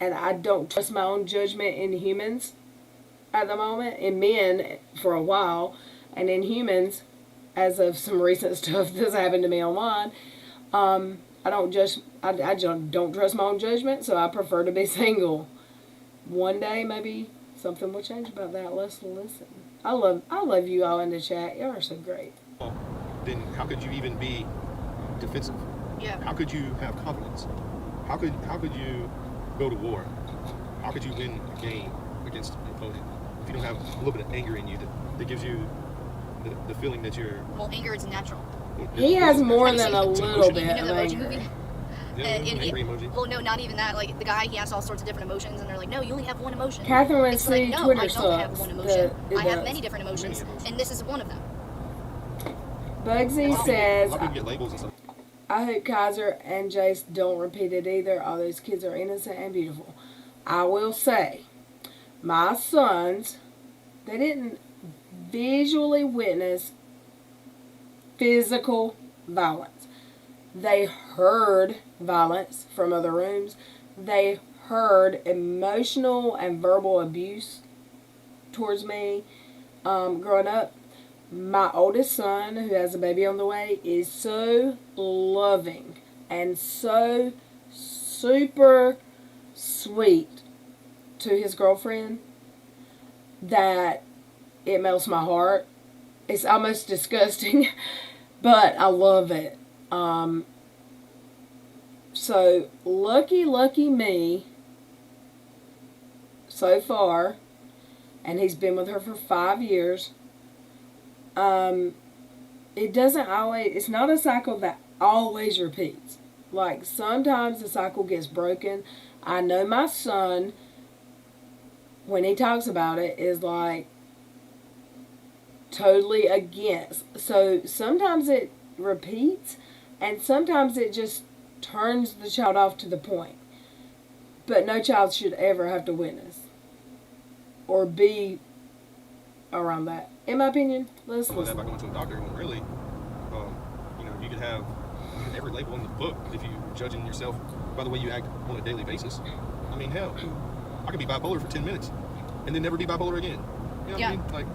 And I don't trust my own judgment in humans at the moment. In men, for a while. And in humans, as of some recent stuff that's happened to me online, I don't trust my own judgment, so I prefer to be single. One day, maybe something will change about that. Let's listen. I love you all in the chat. Y'all are so great. Then how could you even be defensive? Yeah. How could you have confidence? How could you go to war? How could you win a game against an opponent if you don't have a little bit of anger in you that gives you the feeling that you're... Well, anger is natural. He has more than a little bit of anger. movie? Angry emoji. Well, no, not even that. Like, the guy, he has all sorts of different emotions, and they're like, no, you only have one emotion. Catherine went it's to like, no, Twitter I don't have one emotion. I have many different emotions, and this is one of them. Bugsy says, Get labels and stuff. I hope Kaiser and Jace don't repeat it either. All those kids are innocent and beautiful. I will say, my sons, they didn't visually witness physical violence. They heard violence from other rooms. They heard emotional and verbal abuse towards me growing up. My oldest son, who has a baby on the way, is so loving and so super sweet to his girlfriend that it melts my heart. It's almost disgusting, but I love it. So lucky me so far, and he's been with her for 5 years. It doesn't always, it's not a cycle that always repeats. Like, sometimes the cycle gets broken. I know my son, when he talks about it, is like totally against. So sometimes it repeats, and sometimes it just turns the child off to the point. But no child should ever have to witness or be around that. In my opinion, let's listen. By going to a doctor, when really, you could have every label in the book if you're judging yourself by the way you act on a daily basis. I mean, hell, I could be bipolar for 10 minutes and then never be bipolar again. You know what I mean? Like,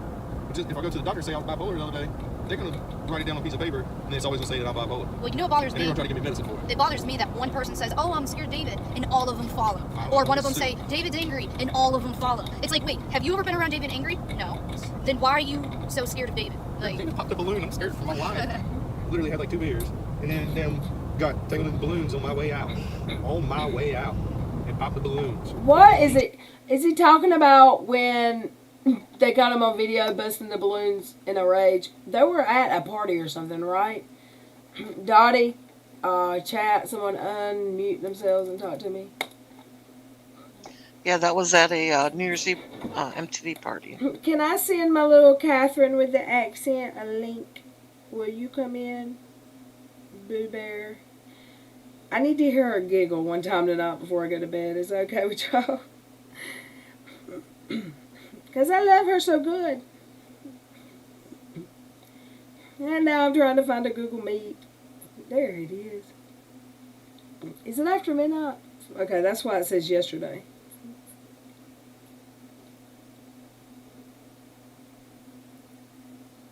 just if I go to the doctor and say I was bipolar the other day, they're going to write it down on a piece of paper, and then it's always going to say that I'm bipolar. Well, you know what bothers me? And they're going to try to give me medicine for it. It bothers me that one person says, oh, I'm scared of David, and all of them follow. Or one of them say, David's angry, and all of them follow. It's like, wait, have you ever been around David angry? No. Then why are you so scared of David? Like, David popped a balloon. I'm scared for my life. Literally had like 2 beers, and then got tangled in the balloons on my way out. On my way out. And pop the balloons. What is it? Is he talking about when they got him on video busting the balloons in a rage? They were at a party or something, right? Dottie, chat, someone unmute themselves and talk to me. Yeah, that was at a New Year's Eve MTV party. Can I send my little Catherine with the accent a link? Will you come in, Boo Bear? I need to hear her giggle one time tonight before I go to bed. Is that okay with y'all? Because I love her so good. And now I'm trying to find a Google Meet. There it is. Is it after midnight? Okay, that's why it says yesterday.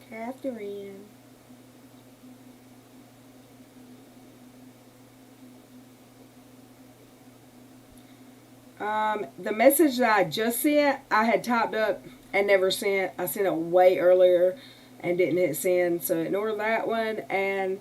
Catherine. The message that I just sent, I had typed up and never sent. I sent it way earlier and didn't hit send, so ignore that one. And